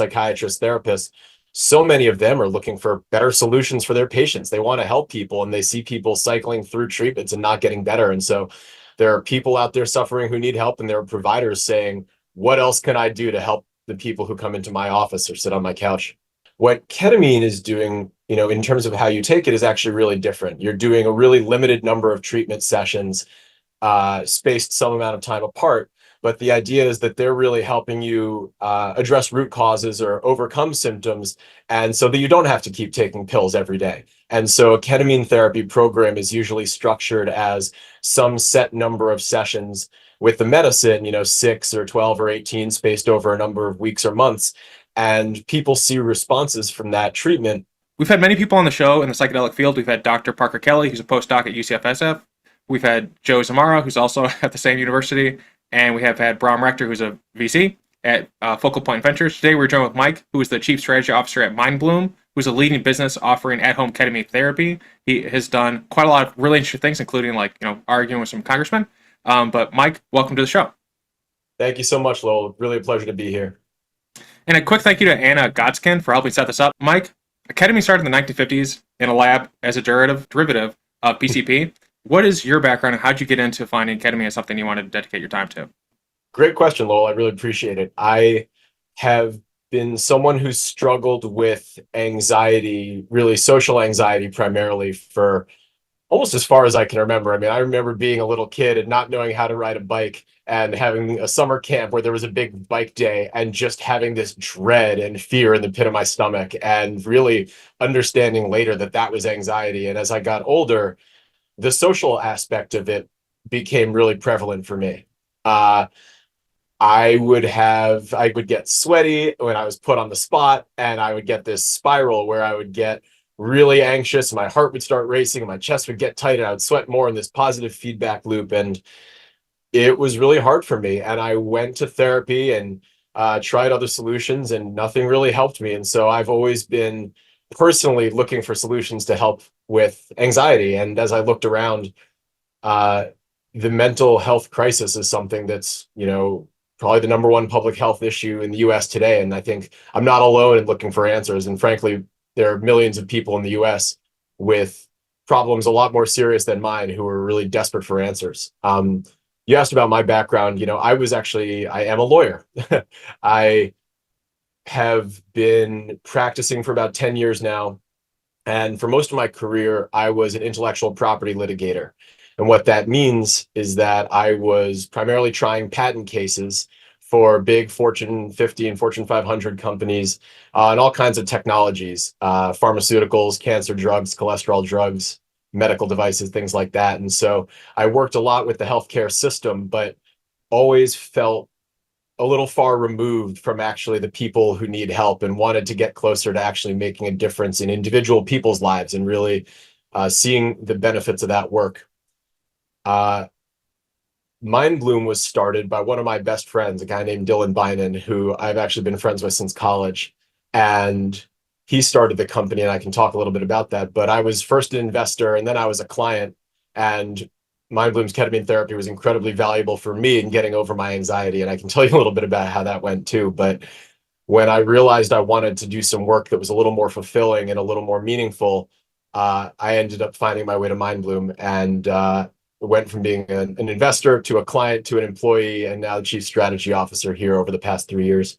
psychiatrists, therapists, so many of them are looking for better solutions for their patients. They want to help people, and they see people cycling through treatments and not getting better. And so there are people out there suffering who need help, and there are providers saying, what else can I do to help the people who come into my office or sit on my couch? What ketamine is doing, in terms of how you take it, is actually really different. You're doing a really limited number of treatment sessions, spaced some amount of time apart. But the idea is that they're really helping you address root causes or overcome symptoms, and so that you don't have to keep taking pills every day. And so a ketamine therapy program is usually structured as some set number of sessions with the medicine, 6 or 12 or 18, spaced over a number of weeks or months. And people see responses from that treatment. We've had many people on the show in the psychedelic field. We've had Dr. Parker Kelly, who's a postdoc at UCFSF. We've had Joe Zamora, who's also at the same university. And we have had Bram Rector, who's a VC at Focal Point Ventures. Today we're joined with Mike, who is the Chief Strategy Officer at Mindbloom, who's a leading business offering at-home ketamine therapy. He has done quite a lot of really interesting things, including arguing with some congressmen. But Mike, welcome to the show. Thank you so much, Lowell. Really a pleasure to be here. And a quick thank you to Anna Godskind for helping set this up. Mike, ketamine started in the 1950s in a lab as a derivative of PCP. What is your background, and how did you get into finding ketamine as something you wanted to dedicate your time to? Great question, Lowell. I really appreciate it. I have been someone who's struggled with anxiety, really social anxiety primarily, for almost as far as I can remember. I mean, I remember being a little kid and not knowing how to ride a bike and having a summer camp where there was a big bike day and just having this dread and fear in the pit of my stomach, and really understanding later that that was anxiety. And as I got older, the social aspect of it became really prevalent for me. I would get sweaty when I was put on the spot, and I would get this spiral where I would get really anxious, my heart would start racing, and my chest would get tight, and I would sweat more in this positive feedback loop. And it was really hard for me. And I went to therapy and tried other solutions, and nothing really helped me. And so I've always been personally looking for solutions to help with anxiety. And as I looked around, the mental health crisis is something that's, probably the number one public health issue in the US today. And I think I'm not alone in looking for answers. And frankly, there are millions of people in the US with problems a lot more serious than mine who are really desperate for answers. You asked about my background. I am a lawyer. I have been practicing for about 10 years now. And for most of my career, I was an intellectual property litigator. And what that means is that I was primarily trying patent cases for big Fortune 50 and Fortune 500 companies on all kinds of technologies, pharmaceuticals, cancer drugs, cholesterol drugs, medical devices, things like that. And so I worked a lot with the healthcare system, but always felt a little far removed from actually the people who need help, and wanted to get closer to actually making a difference in individual people's lives and really seeing the benefits of that work. Mindbloom was started by one of my best friends, a guy named Dylan Bynan, who I've actually been friends with since college. And he started the company, and I can talk a little bit about that. But I was first an investor, and then I was a client. And Mindbloom's ketamine therapy was incredibly valuable for me in getting over my anxiety. And I can tell you a little bit about how that went too. But when I realized I wanted to do some work that was a little more fulfilling and a little more meaningful, I ended up finding my way to Mindbloom, and went from being an investor to a client to an employee, and now the Chief Strategy Officer here over the past 3 years.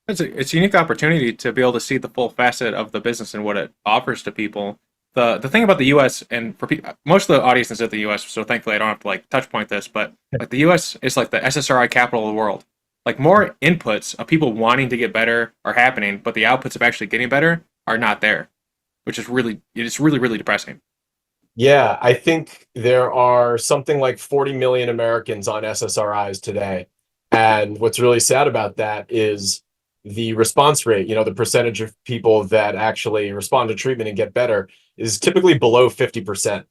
It's a unique opportunity to be able to see the full facet of the business and what it offers to people. The thing about the U.S., and for most of the audience is at the U.S., so thankfully I don't have to touch point this, but the U.S. is like the SSRI capital of the world. More inputs of people wanting to get better are happening, but the outputs of actually getting better are not there, which is really depressing. Yeah, I think there are something like 40 million Americans on SSRIs today. And what's really sad about that is the response rate, the percentage of people that actually respond to treatment and get better is typically below 50%.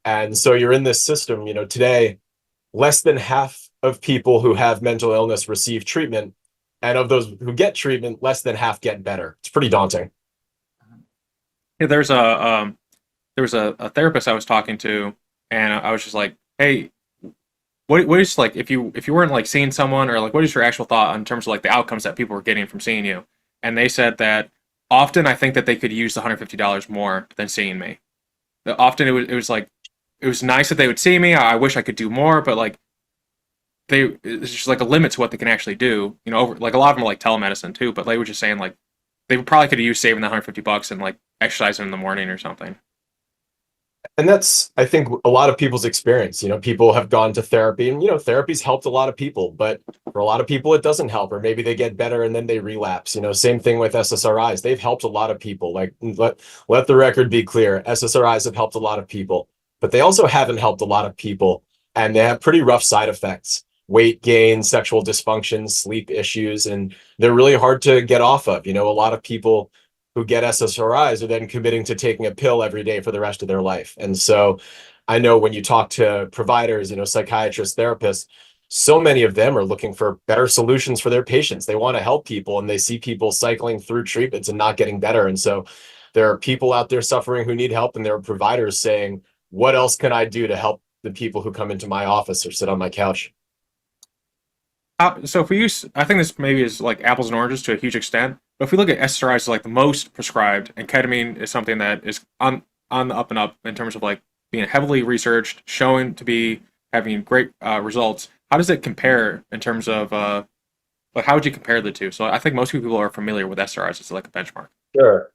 And so you're in this system, today, less than half of people who have mental illness receive treatment. And of those who get treatment, less than half get better. It's pretty daunting. Yeah, there was a therapist I was talking to, and I was just like, hey, what is if you weren't seeing someone, or what is your actual thought in terms of the outcomes that people were getting from seeing you? and they said that often I think that they could use the $150 more than seeing me. That often it was like it was nice that they would see me. I wish I could do more, but like it's just like a limit to what they can actually do. You know, like a lot of them are like telemedicine too, but they were just saying like they probably could have used saving the $150 and like exercising in the morning or something. And that's, I think, a lot of people's experience. People have gone to therapy, and therapy's helped a lot of people, but for a lot of people it doesn't help, or maybe they get better and then they relapse. Same thing with SSRIs. They've helped a lot of people. Like, let the record be clear, SSRIs have helped a lot of people, but they also haven't helped a lot of people, and they have pretty rough side effects: weight gain, sexual dysfunction, sleep issues, and they're really hard to get off of. A lot of people who get SSRIs are then committing to taking a pill every day for the rest of their life. And so I know when you talk to providers, psychiatrists, therapists, so many of them are looking for better solutions for their patients. They want to help people, and they see people cycling through treatments and not getting better. And so there are people out there suffering who need help, and there are providers saying, what else can I do to help the people who come into my office or sit on my couch? So if we use, I think this maybe is like apples and oranges to a huge extent. But if we look at SSRIs as like the most prescribed, and ketamine is something that is on the up and up in terms of like being heavily researched, showing to be having great results. How does it compare in terms of like how would you compare the two? So I think most people are familiar with SSRIs as like a benchmark. Sure.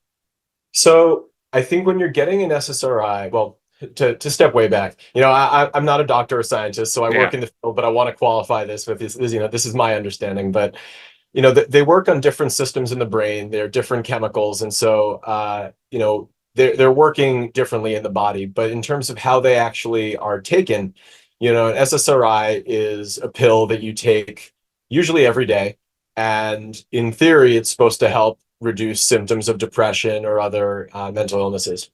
So I think when you're getting an SSRI, well, to step way back, I'm not a doctor or scientist, so I Yeah. work in the field, but I want to qualify this with this is my understanding. But they work on different systems in the brain. They're different chemicals, and so they're working differently in the body. But in terms of how they actually are taken, an SSRI is a pill that you take usually every day, and in theory, it's supposed to help reduce symptoms of depression or other mental illnesses.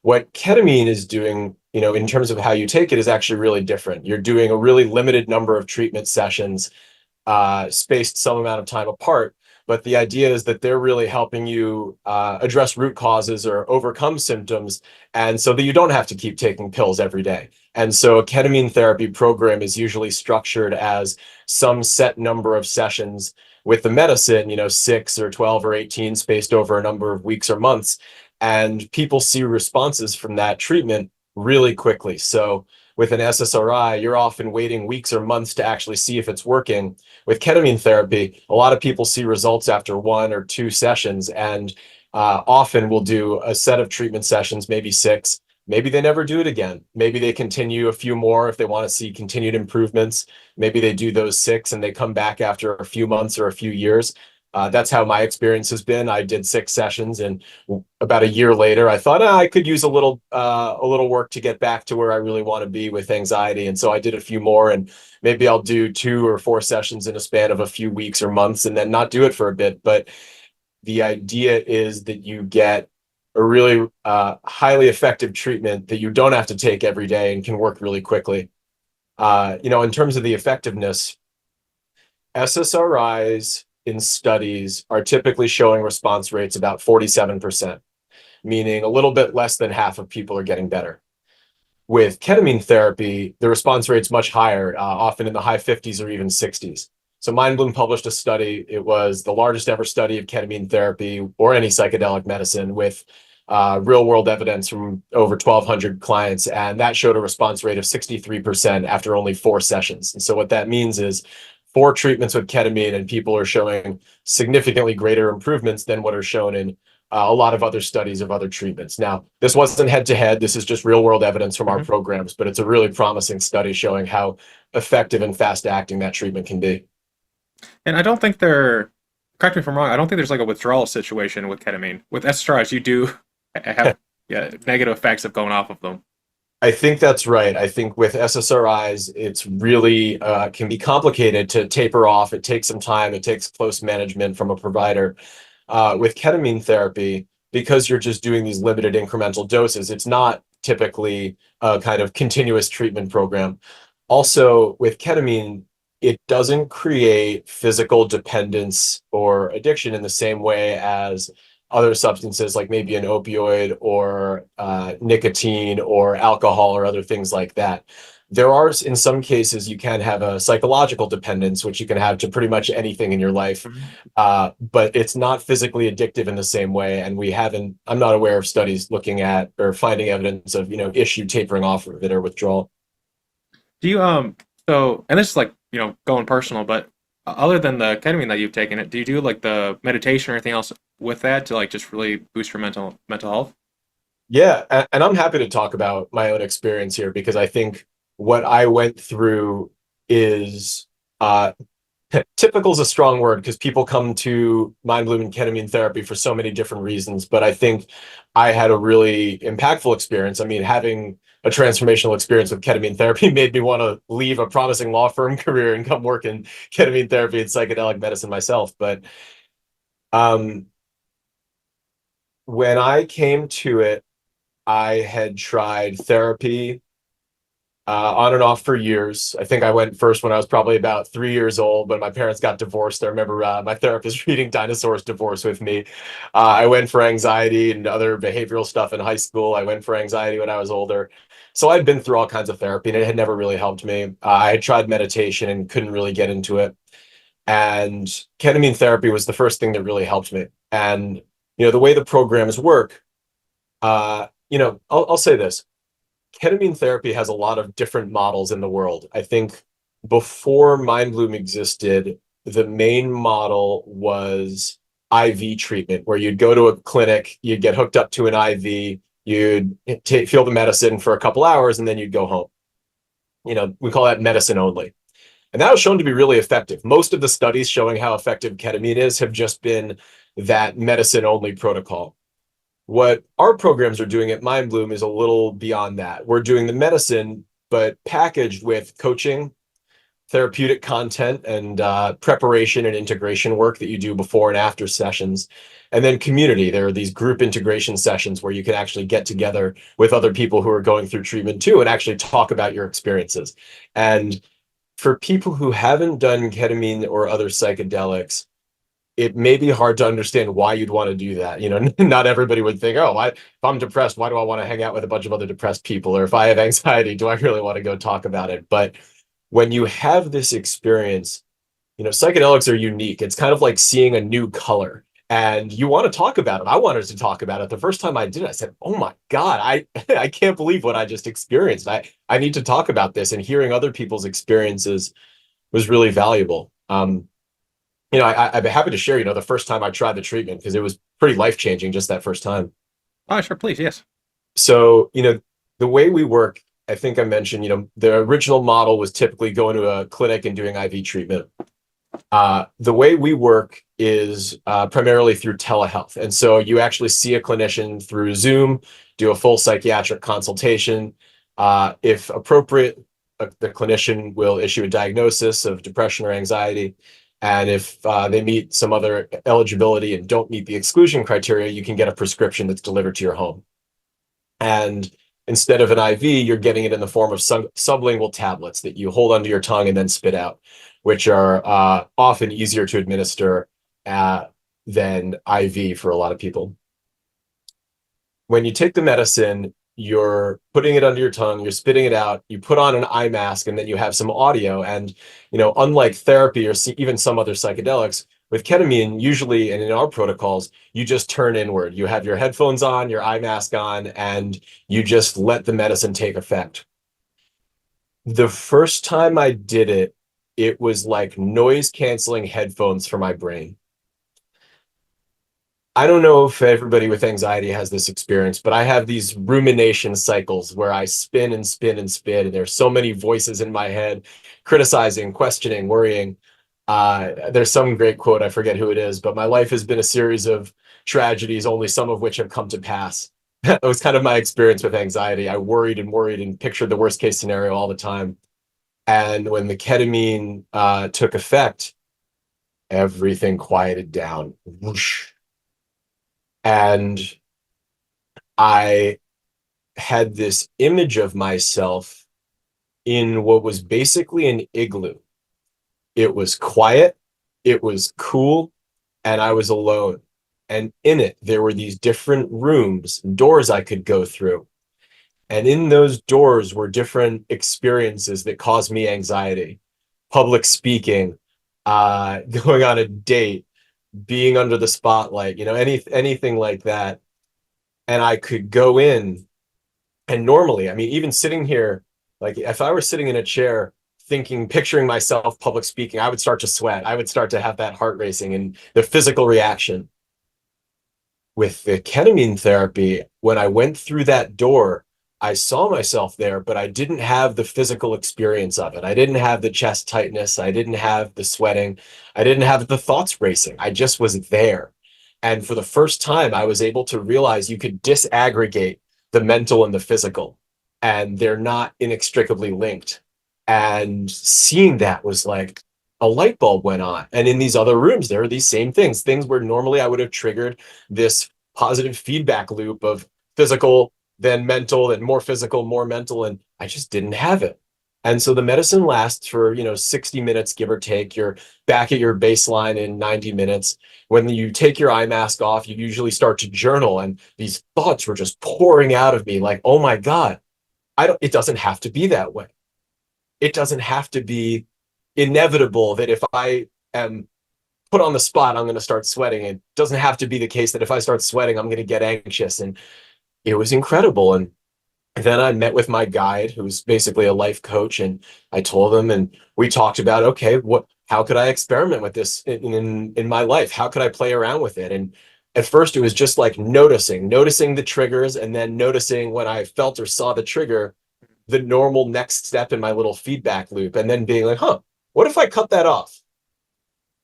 What ketamine is doing, in terms of how you take it, is actually really different. You're doing a really limited number of treatment sessions, spaced some amount of time apart. But the idea is that they're really helping you address root causes or overcome symptoms, and so that you don't have to keep taking pills every day. And so a ketamine therapy program is usually structured as some set number of sessions with the medicine, 6 or 12 or 18, spaced over a number of weeks or months. And people see responses from that treatment really quickly. So with an SSRI, you're often waiting weeks or months to actually see if it's working. With ketamine therapy, a lot of people see results after 1 or 2 sessions, and often will do a set of treatment sessions, maybe 6. Maybe they never do it again. Maybe they continue a few more if they want to see continued improvements. Maybe they do those 6 and they come back after a few months or a few years. That's how my experience has been. I did 6 sessions, and about a year later, I thought I could use a little work to get back to where I really want to be with anxiety. And so I did a few more, and maybe I'll do 2 or 4 sessions in a span of a few weeks or months, and then not do it for a bit. But the idea is that you get a really highly effective treatment that you don't have to take every day and can work really quickly. In terms of the effectiveness, SSRIs in studies are typically showing response rates about 47%, meaning a little bit less than half of people are getting better. With ketamine therapy, the response rate's much higher, often in the high 50s or even 60s. So Mindbloom published a study. It was the largest ever study of ketamine therapy or any psychedelic medicine, with real world evidence from over 1,200 clients. And that showed a response rate of 63% after only 4 sessions. And so what that means is 4 treatments with ketamine, and people are showing significantly greater improvements than what are shown in a lot of other studies of other treatments. Now, this wasn't head to head. This is just real world evidence from our Mhm. programs, but it's a really promising study showing how effective and fast acting that treatment can be. And I don't think correct me if I'm wrong, I don't think there's like a withdrawal situation with ketamine. With SSRIs, you do have yeah, negative effects of going off of them. I think that's right. I think with SSRIs, it's really can be complicated to taper off. It takes some time. It takes close management from a provider. With ketamine therapy, because you're just doing these limited incremental doses, it's not typically a kind of continuous treatment program. Also, with ketamine, it doesn't create physical dependence or addiction in the same way as other substances, like maybe an opioid or nicotine or alcohol or other things like that. There are, in some cases, you can have a psychological dependence, which you can have to pretty much anything in your life, Mhm. but it's not physically addictive in the same way. And I'm not aware of studies looking at or finding evidence of, issue tapering off of it or withdrawal. Do you so and this is like, going personal, but other than the ketamine that you've taken it, do you do like the meditation or anything else with that to like just really boost your mental health? Yeah, and I'm happy to talk about my own experience here because I think what I went through is uh, typical is a strong word because people come to Mindbloom and ketamine therapy for so many different reasons. But I think I had a really impactful experience. I mean, having a transformational experience with ketamine therapy made me want to leave a promising law firm career and come work in ketamine therapy and psychedelic medicine myself. But um, when I came to it, I had tried therapy on and off for years. I think I went first when I was probably about 3 years old, but my parents got divorced. I remember my therapist reading Dinosaurs Divorce with me. I went for anxiety and other behavioral stuff in high school. I went for anxiety when I was older. So I'd been through all kinds of therapy and it had never really helped me. I had tried meditation and couldn't really get into it. And ketamine therapy was the first thing that really helped me. And, the way the programs work, I'll say this. Ketamine therapy has a lot of different models in the world. I think before Mindbloom existed, the main model was IV treatment, where you'd go to a clinic, you'd get hooked up to an IV, you'd feel the medicine for a couple hours, and then you'd go home. We call that medicine only. And that was shown to be really effective. Most of the studies showing how effective ketamine is have just been that medicine only protocol. What our programs are doing at Mindbloom is a little beyond that. We're doing the medicine, but packaged with coaching, therapeutic content, and preparation and integration work that you do before and after sessions. And then community. There are these group integration sessions where you can actually get together with other people who are going through treatment too and actually talk about your experiences. And for people who haven't done ketamine or other psychedelics, it may be hard to understand why you'd want to do that. Not everybody would think, oh, if I'm depressed, why do I want to hang out with a bunch of other depressed people? Or if I have anxiety, do I really want to go talk about it? But when you have this experience, psychedelics are unique. It's kind of like seeing a new color and you want to talk about it. I wanted to talk about it. The first time I did it, I said, oh my God, I can't believe what I just experienced. I need to talk about this, and hearing other people's experiences was really valuable. I'd be happy to share, the first time I tried the treatment because it was pretty life-changing just that first time. Oh, sure, please, yes. So, the way we work, I think I mentioned, the original model was typically going to a clinic and doing IV treatment. The way we work is primarily through telehealth. And so you actually see a clinician through Zoom, do a full psychiatric consultation. If appropriate, the clinician will issue a diagnosis of depression or anxiety. And if they meet some other eligibility and don't meet the exclusion criteria, you can get a prescription that's delivered to your home. And instead of an IV, you're getting it in the form of sublingual tablets that you hold under your tongue and then spit out, which are often easier to administer than IV for a lot of people. When you take the medicine, you're putting it under your tongue, you're spitting it out, you put on an eye mask, and then you have some audio. And, unlike therapy or even some other psychedelics, with ketamine, usually, and in our protocols, you just turn inward. You have your headphones on, your eye mask on, and you just let the medicine take effect. The first time I did it, it was like noise canceling headphones for my brain. I don't know if everybody with anxiety has this experience, but I have these rumination cycles where I spin and spin and spin, and there's so many voices in my head, criticizing, questioning, worrying. There's some great quote, I forget who it is, but my life has been a series of tragedies, only some of which have come to pass. That was kind of my experience with anxiety. I worried and pictured the worst case scenario all the time. And when the ketamine took effect, everything quieted down. Whoosh. And I had this image of myself in what was basically an igloo. It was quiet, it was cool, and I was alone. And in it, there were these different rooms, doors I could go through. And in those doors were different experiences that caused me anxiety. Public speaking, going on a date, being under the spotlight, anything like that. And I could go in, and normally, I mean, even sitting here, like if I were sitting in a chair thinking, picturing myself public speaking, I would start to sweat. I would start to have that heart racing and the physical reaction. With the ketamine therapy, when I went through that door, I saw myself there, but I didn't have the physical experience of it. I didn't have the chest tightness. I didn't have the sweating. I didn't have the thoughts racing. I just was there. And for the first time, I was able to realize you could disaggregate the mental and the physical, and they're not inextricably linked. And seeing that was like a light bulb went on. And in these other rooms, there are these same things where normally I would have triggered this positive feedback loop of physical, then mental, and more physical, more mental, and I just didn't have it. And so the medicine lasts for, 60 minutes, give or take. You're back at your baseline in 90 minutes. When you take your eye mask off, you usually start to journal, and these thoughts were just pouring out of me like, oh my God, it doesn't have to be that way. It doesn't have to be inevitable that if I am put on the spot, I'm going to start sweating. It doesn't have to be the case that if I start sweating, I'm going to get anxious. And it was incredible. And then I met with my guide, who's basically a life coach, and I told him, and we talked about, okay, how could I experiment with this in my life? How could I play around with it? And at first it was just like noticing the triggers, and then noticing when I felt or saw the trigger, the normal next step in my little feedback loop, and then being like, what if I cut that off?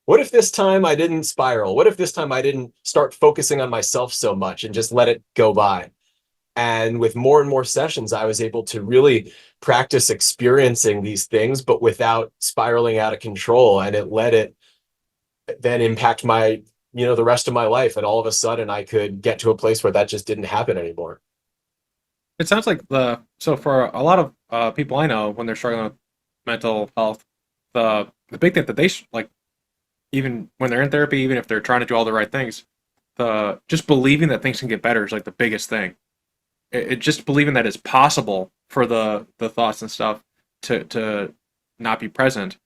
What if this time I didn't spiral? What if this time I didn't start focusing on myself so much and just let it go by? And with more and more sessions, I was able to really practice experiencing these things, but without spiraling out of control. And it let it then impact my, the rest of my life. And all of a sudden I could get to a place where that just didn't happen anymore. It sounds like so for a lot of people I know, when they're struggling with mental health, the big thing that they like, even when they're in therapy, even if they're trying to do all the right things, the just believing that things can get better is like the biggest thing. It just believing that it's possible for the thoughts and stuff to not be present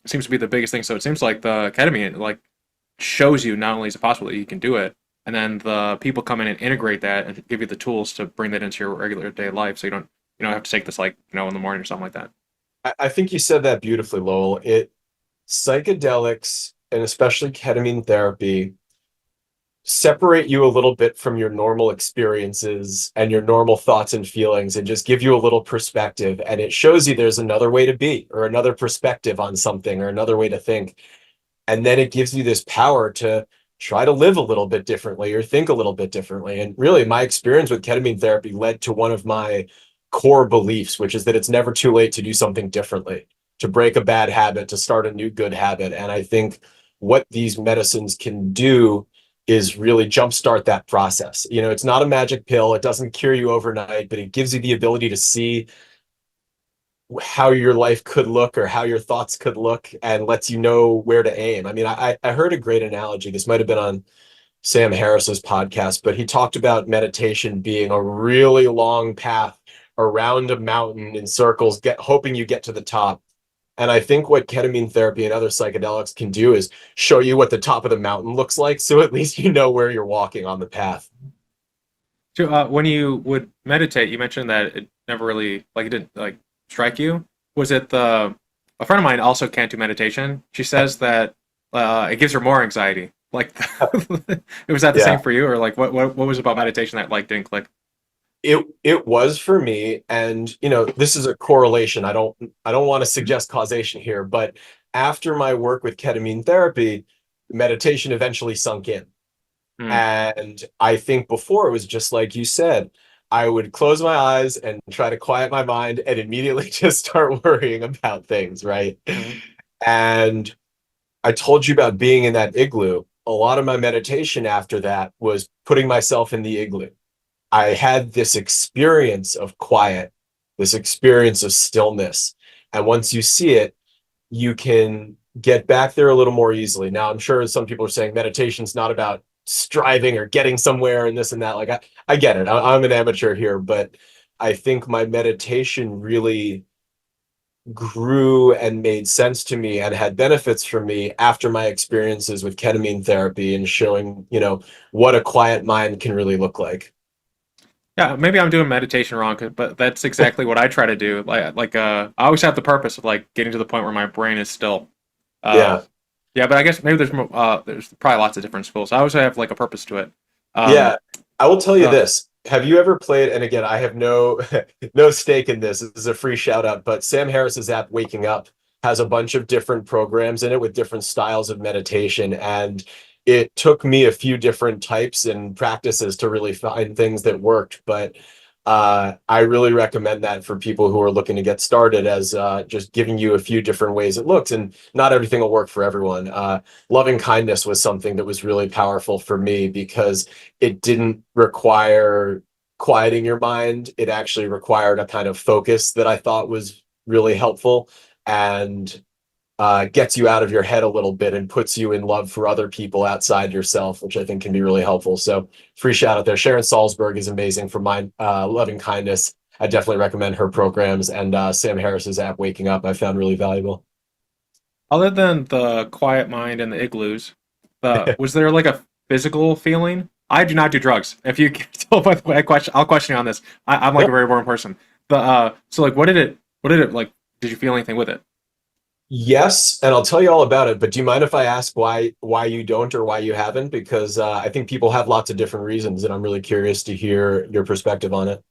seems to be the biggest thing. So it seems like the ketamine like shows you not only is it possible that you can do it, and then the people come in and integrate that and give you the tools to bring that into your regular day life, so you don't have to take this like in the morning or something like that. I think you said that beautifully, Lowell. Psychedelics, and especially ketamine therapy, separate you a little bit from your normal experiences and your normal thoughts and feelings, and just give you a little perspective. And it shows you there's another way to be, or another perspective on something, or another way to think. And then it gives you this power to try to live a little bit differently or think a little bit differently. And really, my experience with ketamine therapy led to one of my core beliefs, which is that it's never too late to do something differently, to break a bad habit, to start a new good habit. And I think what these medicines can do is really jumpstart that process. It's not a magic pill. It doesn't cure you overnight, but it gives you the ability to see how your life could look or how your thoughts could look, and lets you know where to aim. I mean, I heard a great analogy. This might have been on Sam Harris's podcast, but he talked about meditation being a really long path around a mountain in circles, hoping you get to the top. And I think what ketamine therapy and other psychedelics can do is show you what the top of the mountain looks like, so at least you know where you're walking on the path. So when you would meditate, you mentioned that it never really it didn't strike you. Was it a friend of mine also can't do meditation? She says that it gives her more anxiety. Like, was that the same for you, or what was it about meditation that didn't click? It was for me, and this is a correlation. I don't want to suggest causation here, but after my work with ketamine therapy, meditation eventually sunk in. And I think before, it was just like you said, I would close my eyes and try to quiet my mind and immediately just start worrying about things, right? And I told you about being in that igloo. A lot of my meditation after that was putting myself in the igloo. I had this experience of quiet, this experience of stillness. And once you see it, you can get back there a little more easily. Now, I'm sure some people are saying meditation's not about striving or getting somewhere and this and that. I get it. I'm an amateur here, but I think my meditation really grew and made sense to me and had benefits for me after my experiences with ketamine therapy and showing, what a quiet mind can really look like. Yeah, maybe I'm doing meditation wrong, but that's exactly what I try to do. I always have the purpose of like getting to the point where my brain is still. Uh, Yeah. yeah, but I guess maybe there's probably lots of different schools. I always have like a purpose to it. Yeah. Um, I will tell you uh, this. Have you ever played, and again, I have no no stake in this. This is a free shout out, but Sam Harris's app Waking Up has a bunch of different programs in it with different styles of meditation. And it took me a few different types and practices to really find things that worked. But I really recommend that for people who are looking to get started, as just giving you a few different ways it looks, and not everything will work for everyone. Loving kindness was something that was really powerful for me because it didn't require quieting your mind. It actually required a kind of focus that I thought was really helpful, and gets you out of your head a little bit and puts you in love for other people outside yourself, which I think can be really helpful. So free shout out there. Sharon Salzberg is amazing for Mind Loving Kindness. I definitely recommend her programs, and Sam Harris's app Waking Up I found really valuable. Other than the quiet mind and the igloos, was there like a physical feeling? I do not do drugs. If you tell by the way, I'll question you on this. I'm like a very boring person. So like, what did it like? Did you feel anything with it? Yes, and I'll tell you all about it, but do you mind if I ask why you don't or why you haven't? Because I think people have lots of different reasons, and I'm really curious to hear your perspective on it.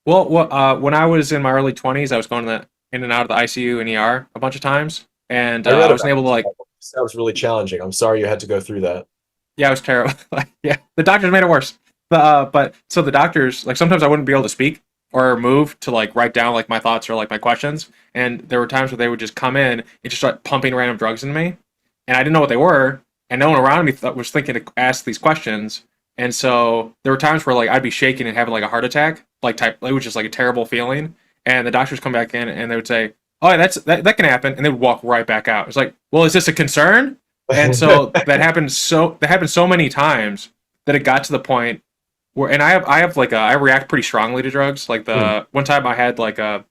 When I was in my early 20s, I was going in and out of the ICU and ER a bunch of times, and I read I wasn't about able to this. like, Sounds really challenging. I'm sorry you had to go through that. yeah, it was terrible. Like, yeah, the doctors made it worse. But so the doctors, like sometimes I wouldn't be able to speak or move to like write down like my thoughts or like my questions, and there were times where they would just come in and just start pumping random drugs into me, and I didn't know what they were, and no one around me was thinking to ask these questions, and so there were times where like I'd be shaking and having like a heart attack, it was just like a terrible feeling, and the doctors come back in and they would say, "Oh, yeah, that can happen," and they would walk right back out. It's like, well, is this a concern? And so that happened so many times that it got to the point where, and I react pretty strongly to drugs. Like Hmm. the one time I had like a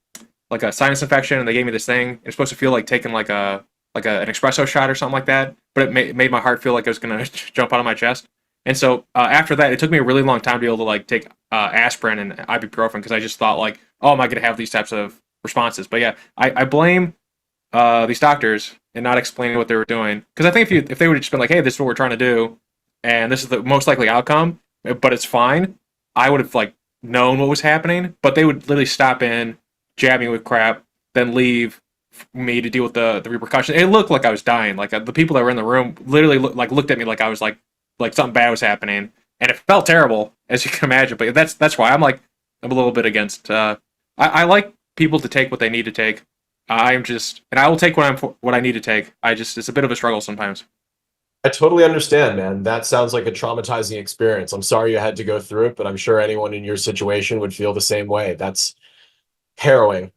sinus infection, and they gave me this thing. It's supposed to feel like taking an espresso shot or something like that, but made my heart feel like it was gonna jump out of my chest. And so after that, it took me a really long time to be able to like take aspirin and ibuprofen because I just thought like, oh, am I gonna have these types of responses? But yeah, I blame these doctors and not explaining what they were doing, because I think if they would have just been like, hey, this is what we're trying to do, and this is the most likely outcome, but it's fine, I would have like known what was happening. But they would literally stop in, jab me with crap, then leave me to deal with the repercussions. It looked like I was dying. Like the people that were in the room literally looked at me like I was like something bad was happening, and it felt terrible as you can imagine. But that's why I'm a little bit against. I like people to take what they need to take. I'm just, and I will take what I need to take. It's a bit of a struggle sometimes. I totally understand, man. That sounds like a traumatizing experience. I'm sorry you had to go through it, but I'm sure anyone in your situation would feel the same way. That's harrowing.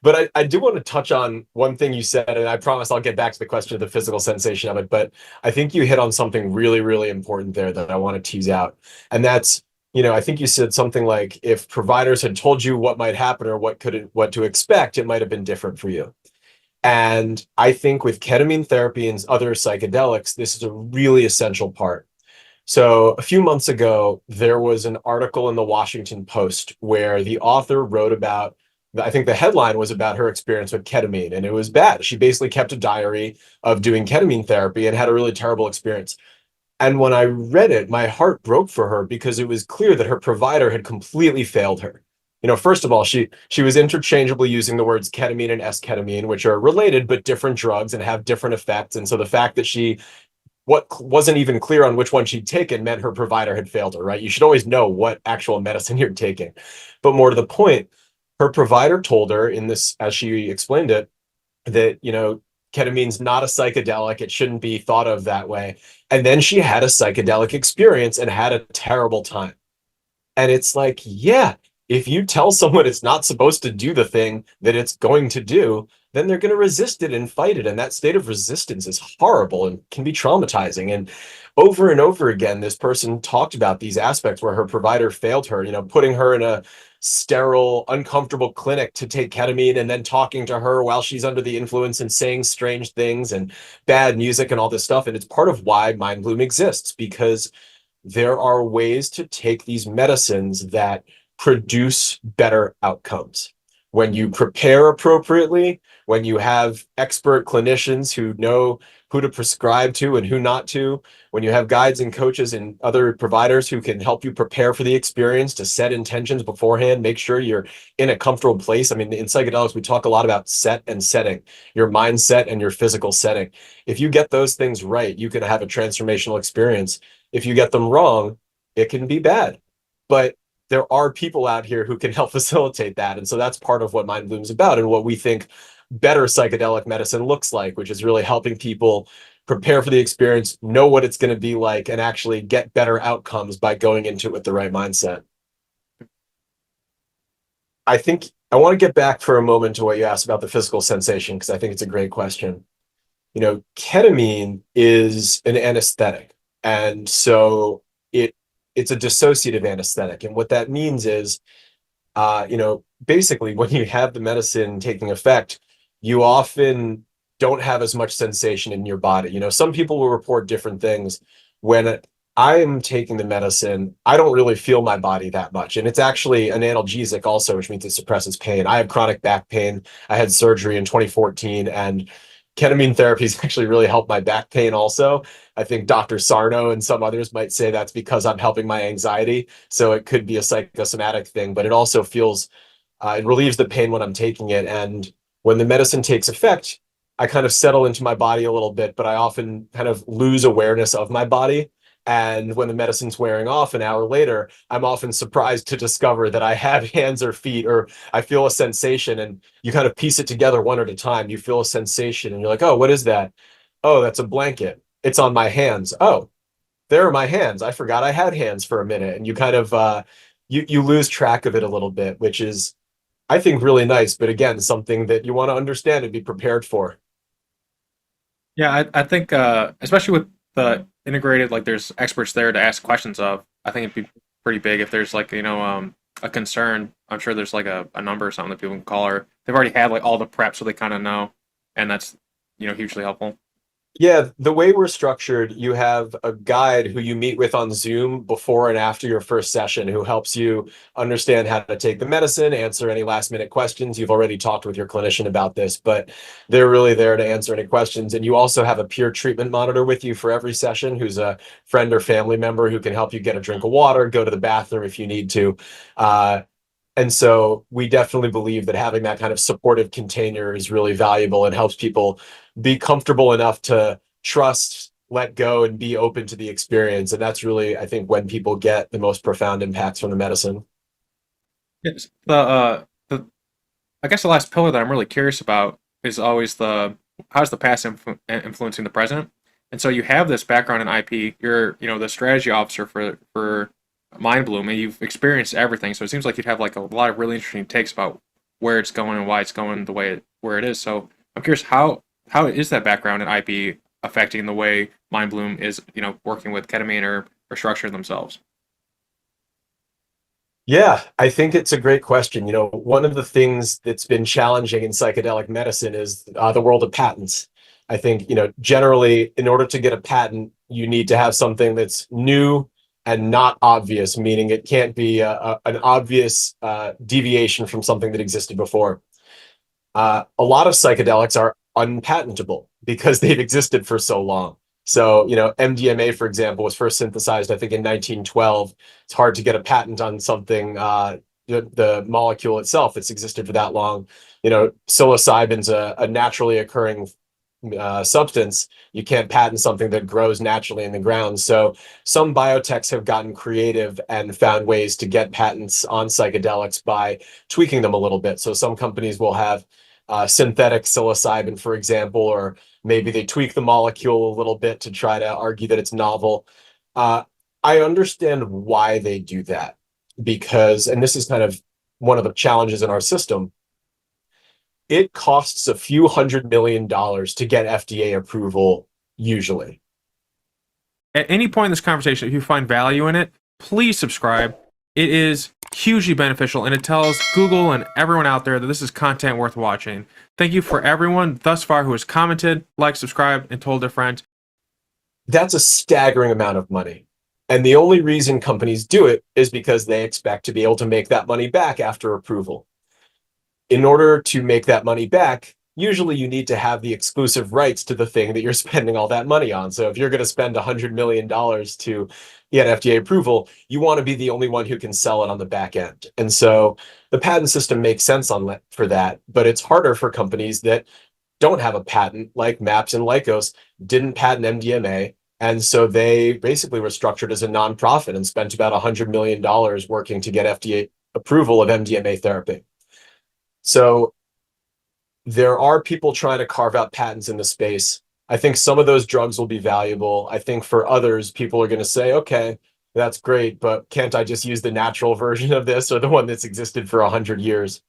But I do want to touch on one thing you said, and I promise I'll get back to the question of the physical sensation of it. But I think you hit on something really, really important there that I want to tease out. And that's, I think you said something like if providers had told you what might happen or what to expect, it might have been different for you. And I think with ketamine therapy and other psychedelics, this is a really essential part. So a few months ago, there was an article in the Washington Post where the author wrote about, I think the headline was about her experience with ketamine, and it was bad. She basically kept a diary of doing ketamine therapy and had a really terrible experience. And when I read it, my heart broke for her because it was clear that her provider had completely failed her. First of all, she was interchangeably using the words ketamine and esketamine, which are related but different drugs and have different effects. And so the fact that she what wasn't even clear on which one she'd taken meant her provider had failed her, right? You should always know what actual medicine you're taking. But more to the point, her provider told her in this, as she explained it, that, ketamine's not a psychedelic. It shouldn't be thought of that way. And then she had a psychedelic experience and had a terrible time. And it's like, yeah, if you tell someone it's not supposed to do the thing that it's going to do, then they're going to resist it and fight it. And that state of resistance is horrible and can be traumatizing. And over again, this person talked about these aspects where her provider failed her, putting her in sterile, uncomfortable clinic to take ketamine, and then talking to her while she's under the influence and saying strange things and bad music and all this stuff. And it's part of why Mindbloom exists, because there are ways to take these medicines that produce better outcomes. When you prepare appropriately, when you have expert clinicians who know who to prescribe to and who not to, when you have guides and coaches and other providers who can help you prepare for the experience, to set intentions beforehand, make sure you're in a comfortable place. I mean, in psychedelics, we talk a lot about set and setting, your mindset and your physical setting. If you get those things right, you can have a transformational experience. If you get them wrong, it can be bad. But there are people out here who can help facilitate that. And so that's part of what Mindbloom is about, and what we think better psychedelic medicine looks like, which is really helping people prepare for the experience, know what it's going to be like, and actually get better outcomes by going into it with the right mindset. I think I want to get back for a moment to what you asked about the physical sensation, because I think it's a great question. Ketamine is an anesthetic. And so it's a dissociative anesthetic. And what that means is, basically when you have the medicine taking effect, you often don't have as much sensation in your body. Some people will report different things. When I am taking the medicine, I don't really feel my body that much. And it's actually an analgesic also, which means it suppresses pain. I have chronic back pain. I had surgery in 2014, and ketamine therapies actually really helped my back pain also. I think Dr. Sarno and some others might say that's because I'm helping my anxiety. So it could be a psychosomatic thing, but it also feels, it relieves the pain when I'm taking it. And when the medicine takes effect, I kind of settle into my body a little bit, but I often kind of lose awareness of my body. And when the medicine's wearing off an hour later, I'm often surprised to discover that I have hands or feet, or I feel a sensation, and you kind of piece it together one at a time. You feel a sensation and you're like, oh, what is that? Oh, that's a blanket. It's on my hands. Oh, there are my hands. I forgot I had hands for a minute. And you kind of, you lose track of it a little bit, which is, I think, really nice. But again, something that you want to understand and be prepared for. Yeah, I think especially with the integrated, like there's experts there to ask questions of. I think it'd be pretty big if there's like a concern. I'm sure there's like a number or something that people can call, or they've already had like all the prep, so they kind of know, and that's hugely helpful. Yeah, the way we're structured, you have a guide who you meet with on Zoom before and after your first session, who helps you understand how to take the medicine, answer any last minute questions. You've already talked with your clinician about this, but they're really there to answer any questions. And you also have a peer treatment monitor with you for every session, who's a friend or family member who can help you get a drink of water, go to the bathroom if you need to. And so we definitely believe that having that kind of supportive container is really valuable and helps people be comfortable enough to trust, let go, and be open to the experience. And that's really, I think, when people get the most profound impacts from the medicine. Yes. The I guess the last pillar that I'm really curious about is always the how's the past influencing the present. And so you have this background in IP. You're the strategy officer for Mindbloom, and you've experienced everything. So it seems like you'd have like a lot of really interesting takes about where it's going and why it's going the way where it is. So I'm curious how is that background in IP affecting the way Mindbloom is working with ketamine or structuring themselves. Yeah, I think it's a great question. One of the things that's been challenging in psychedelic medicine is the world of patents. I think, generally, in order to get a patent, you need to have something that's new and not obvious, meaning it can't be an obvious deviation from something that existed before. A lot of psychedelics are unpatentable because they've existed for so long. So, MDMA, for example, was first synthesized, I think, in 1912. It's hard to get a patent on something, the molecule itself that's existed for that long. Psilocybin's a naturally occurring substance. You can't patent something that grows naturally in the ground. So some biotechs have gotten creative and found ways to get patents on psychedelics by tweaking them a little bit. So some companies will have synthetic psilocybin, for example, or maybe they tweak the molecule a little bit to try to argue that it's novel. I understand why they do that, because, and this is kind of one of the challenges in our system, it costs a few $100 million to get FDA approval usually. At any point in this conversation, if you find value in it, please subscribe. It is hugely beneficial, and it tells Google and everyone out there that this is content worth watching. Thank you for everyone thus far who has commented, liked, subscribed, and told their friends. That's a staggering amount of money. And the only reason companies do it is because they expect to be able to make that money back after approval. In order to make that money back, usually you need to have the exclusive rights to the thing that you're spending all that money on. So if you're going to spend $100 million to get FDA approval, you want to be the only one who can sell it on the back end. And so the patent system makes sense for that, but it's harder for companies that don't have a patent, like MAPS and Lykos didn't patent MDMA. And so they basically were structured as a nonprofit and spent about $100 million working to get FDA approval of MDMA therapy. So there are people trying to carve out patents in the space. I think some of those drugs will be valuable. I think for others, people are going to say, okay, that's great, but can't I just use the natural version of this or the one that's existed for 100 years?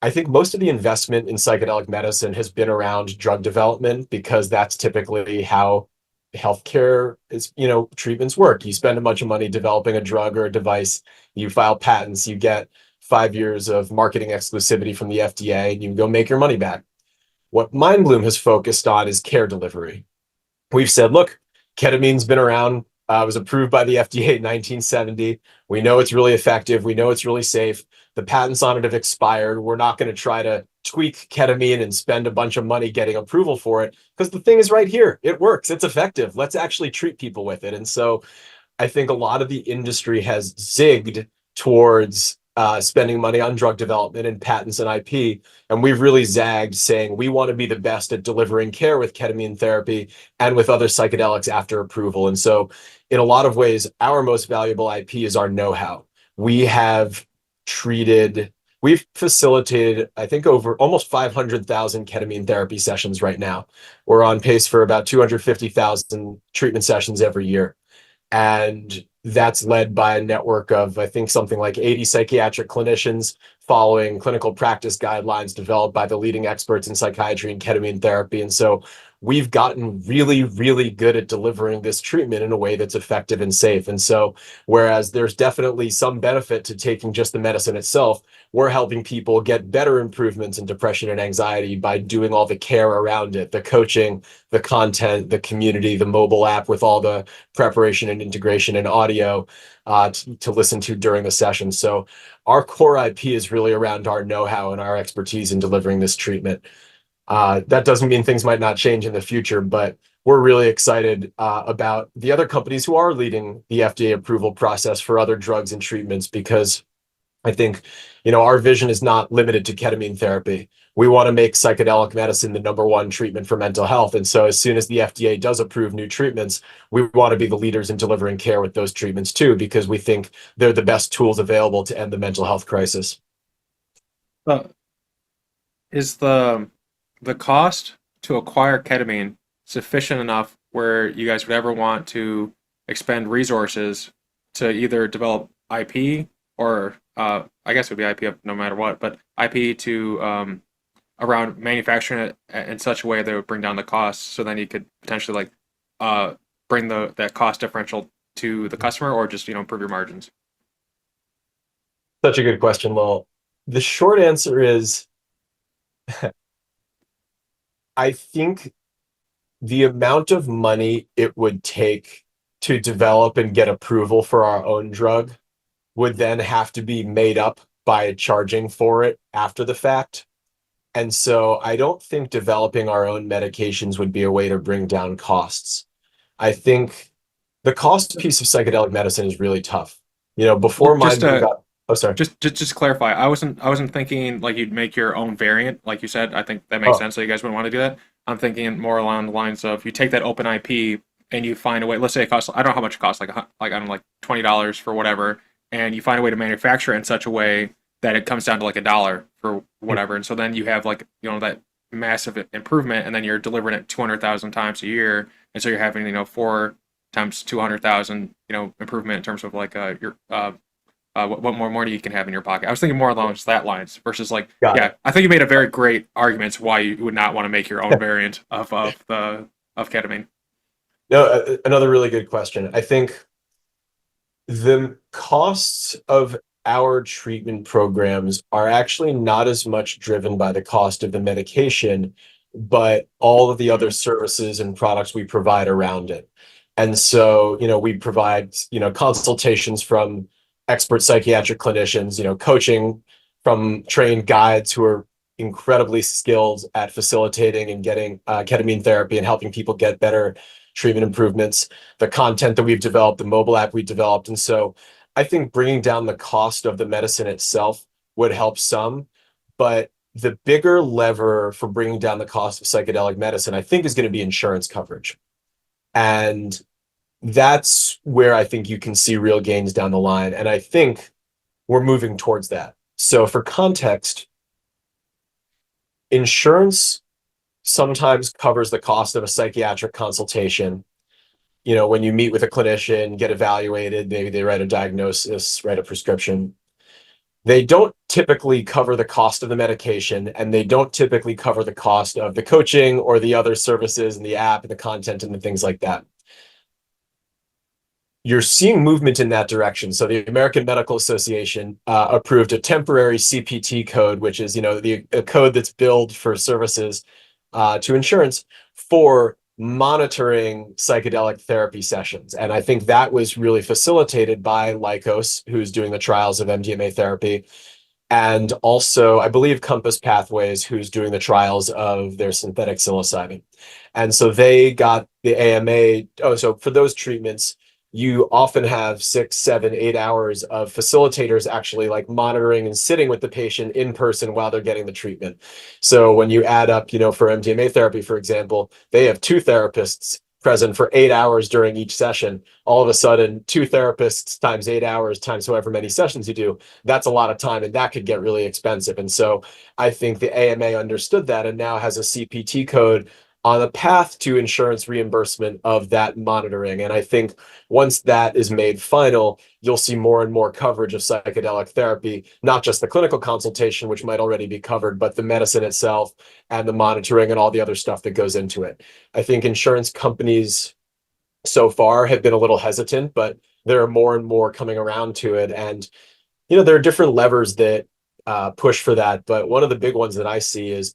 I think most of the investment in psychedelic medicine has been around drug development because that's typically how healthcare is, treatments work. You spend a bunch of money developing a drug or a device, you file patents, you get 5 years of marketing exclusivity from the FDA, and you can go make your money back. What Mindbloom has focused on is care delivery. We've said, look, ketamine's been around. It was approved by the FDA in 1970. We know it's really effective. We know it's really safe. The patents on it have expired. We're not going to try to tweak ketamine and spend a bunch of money getting approval for it because the thing is right here. It works. It's effective. Let's actually treat people with it. And so I think a lot of the industry has zigged towards spending money on drug development and patents and IP. And we've really zagged saying we want to be the best at delivering care with ketamine therapy and with other psychedelics after approval. And so in a lot of ways, our most valuable IP is our know-how. We've facilitated, I think, over almost 500,000 ketamine therapy sessions right now. We're on pace for about 250,000 treatment sessions every year. And that's led by a network of, I think, something like 80 psychiatric clinicians following clinical practice guidelines developed by the leading experts in psychiatry and ketamine therapy. And so we've gotten really, really good at delivering this treatment in a way that's effective and safe. And so whereas there's definitely some benefit to taking just the medicine itself, we're helping people get better improvements in depression and anxiety by doing all the care around it, the coaching, the content, the community, the mobile app with all the preparation and integration and audio to listen to during the session. So our core IP is really around our know-how and our expertise in delivering this treatment. That doesn't mean things might not change in the future, but we're really excited about the other companies who are leading the FDA approval process for other drugs and treatments, because I think, our vision is not limited to ketamine therapy. We want to make psychedelic medicine the #1 treatment for mental health. And so as soon as the FDA does approve new treatments, we want to be the leaders in delivering care with those treatments too, because we think they're the best tools available to end the mental health crisis. Is the cost to acquire ketamine sufficient enough where you guys would ever want to expend resources to either develop IP or I guess it would be IP no matter what, but IP to around manufacturing it in such a way that would bring down the cost, so then you could potentially bring that cost differential to the customer, or just improve your margins? Such a good question, Lowell. The short answer is I think the amount of money it would take to develop and get approval for our own drug would then have to be made up by charging for it after the fact. And so I don't think developing our own medications would be a way to bring down costs. I think the cost piece of psychedelic medicine is really tough. Before oh, sorry. Just to clarify, I wasn't thinking like you'd make your own variant, like you said. I think that makes sense. So you guys wouldn't want to do that. I'm thinking more along the lines of you take that open IP and you find a way. Let's say it costs, I don't know how much it costs, like I don't know, like $20 for whatever, and you find a way to manufacture it in such a way that it comes down to like $1 for whatever, and so then you have that massive improvement, and then you're delivering it 200,000 times a year, and so you're having 4 times 200,000 improvement in terms of like your what more money you can have in your pocket. I was thinking more along that lines versus I think you made a very great argument why you would not want to make your own variant of ketamine. No, another really good question. I think the costs of our treatment programs are actually not as much driven by the cost of the medication, but all of the other services and products we provide around it. And so, we provide, consultations from expert psychiatric clinicians, coaching from trained guides who are incredibly skilled at facilitating and getting ketamine therapy and helping people get better treatment improvements, the content that we've developed, the mobile app we developed. And so I think bringing down the cost of the medicine itself would help some, but the bigger lever for bringing down the cost of psychedelic medicine, I think, is going to be insurance coverage. And that's where I think you can see real gains down the line. And I think we're moving towards that. So for context, insurance sometimes covers the cost of a psychiatric consultation. When you meet with a clinician, get evaluated, maybe they write a diagnosis, write a prescription. They don't typically cover the cost of the medication, and they don't typically cover the cost of the coaching or the other services and the app and the content and the things like that. You're seeing movement in that direction. So the American Medical Association approved a temporary CPT code, which is, a code that's billed for services to insurance for monitoring psychedelic therapy sessions. And I think that was really facilitated by Lykos, who's doing the trials of MDMA therapy, and also, I believe, Compass Pathways, who's doing the trials of their synthetic psilocybin. And so they got the AMA. Oh, so for those treatments, you often have 6, 7, 8 hours of facilitators actually like monitoring and sitting with the patient in person while they're getting the treatment. So when you add up, for MDMA therapy, for example, they have 2 therapists present for 8 hours during each session. All of a sudden, 2 therapists times 8 hours times however many sessions you do, that's a lot of time, and that could get really expensive. And so I think the AMA understood that and now has a CPT code on a path to insurance reimbursement of that monitoring. And I think once that is made final, you'll see more and more coverage of psychedelic therapy, not just the clinical consultation, which might already be covered, but the medicine itself and the monitoring and all the other stuff that goes into it. I think insurance companies so far have been a little hesitant, but there are more and more coming around to it. And, there are different levers that push for that. But one of the big ones that I see is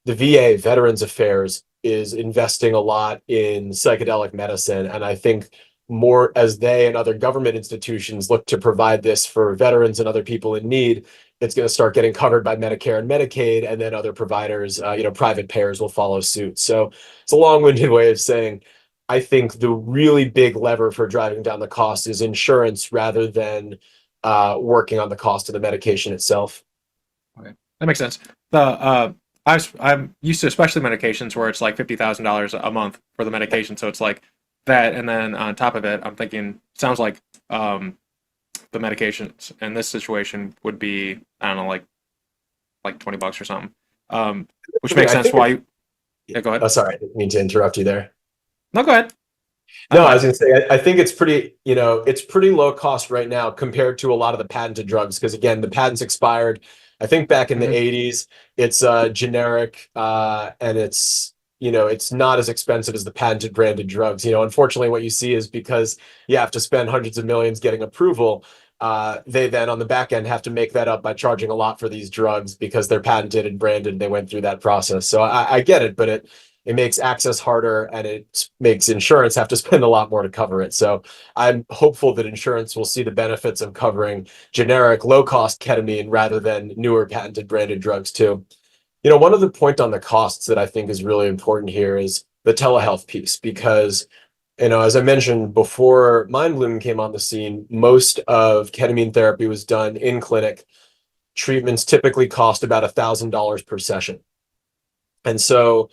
the VA, Veterans Affairs, is investing a lot in psychedelic medicine. And I think more as they and other government institutions look to provide this for veterans and other people in need, it's going to start getting covered by Medicare and Medicaid, and then other providers, private payers will follow suit. So it's a long-winded way of saying, I think the really big lever for driving down the cost is insurance rather than working on the cost of the medication itself. Okay, that makes sense. I'm used to especially medications where it's like $50,000 a month for the medication, so it's like that, and then on top of it, I'm thinking sounds like the medications in this situation would be, I don't know, like $20 or something, which makes sense. Why? Yeah, go ahead. Oh, sorry, I didn't mean to interrupt you there. No, go ahead. No, I was going to say, I think it's pretty low cost right now compared to a lot of the patented drugs. Because again, the patents expired, I think, back in the 80s. It's generic, and it's not as expensive as the patented branded drugs. Unfortunately, what you see is because you have to spend hundreds of millions getting approval, they then on the back end have to make that up by charging a lot for these drugs because they're patented and branded. And they went through that process. So I get it, but it makes access harder, and it makes insurance have to spend a lot more to cover it. So I'm hopeful that insurance will see the benefits of covering generic, low-cost ketamine rather than newer patented branded drugs too. One other point on the costs that I think is really important here is the telehealth piece, because, as I mentioned before, Mindbloom came on the scene, most of ketamine therapy was done in clinic. Treatments typically cost about $1,000 per session. And so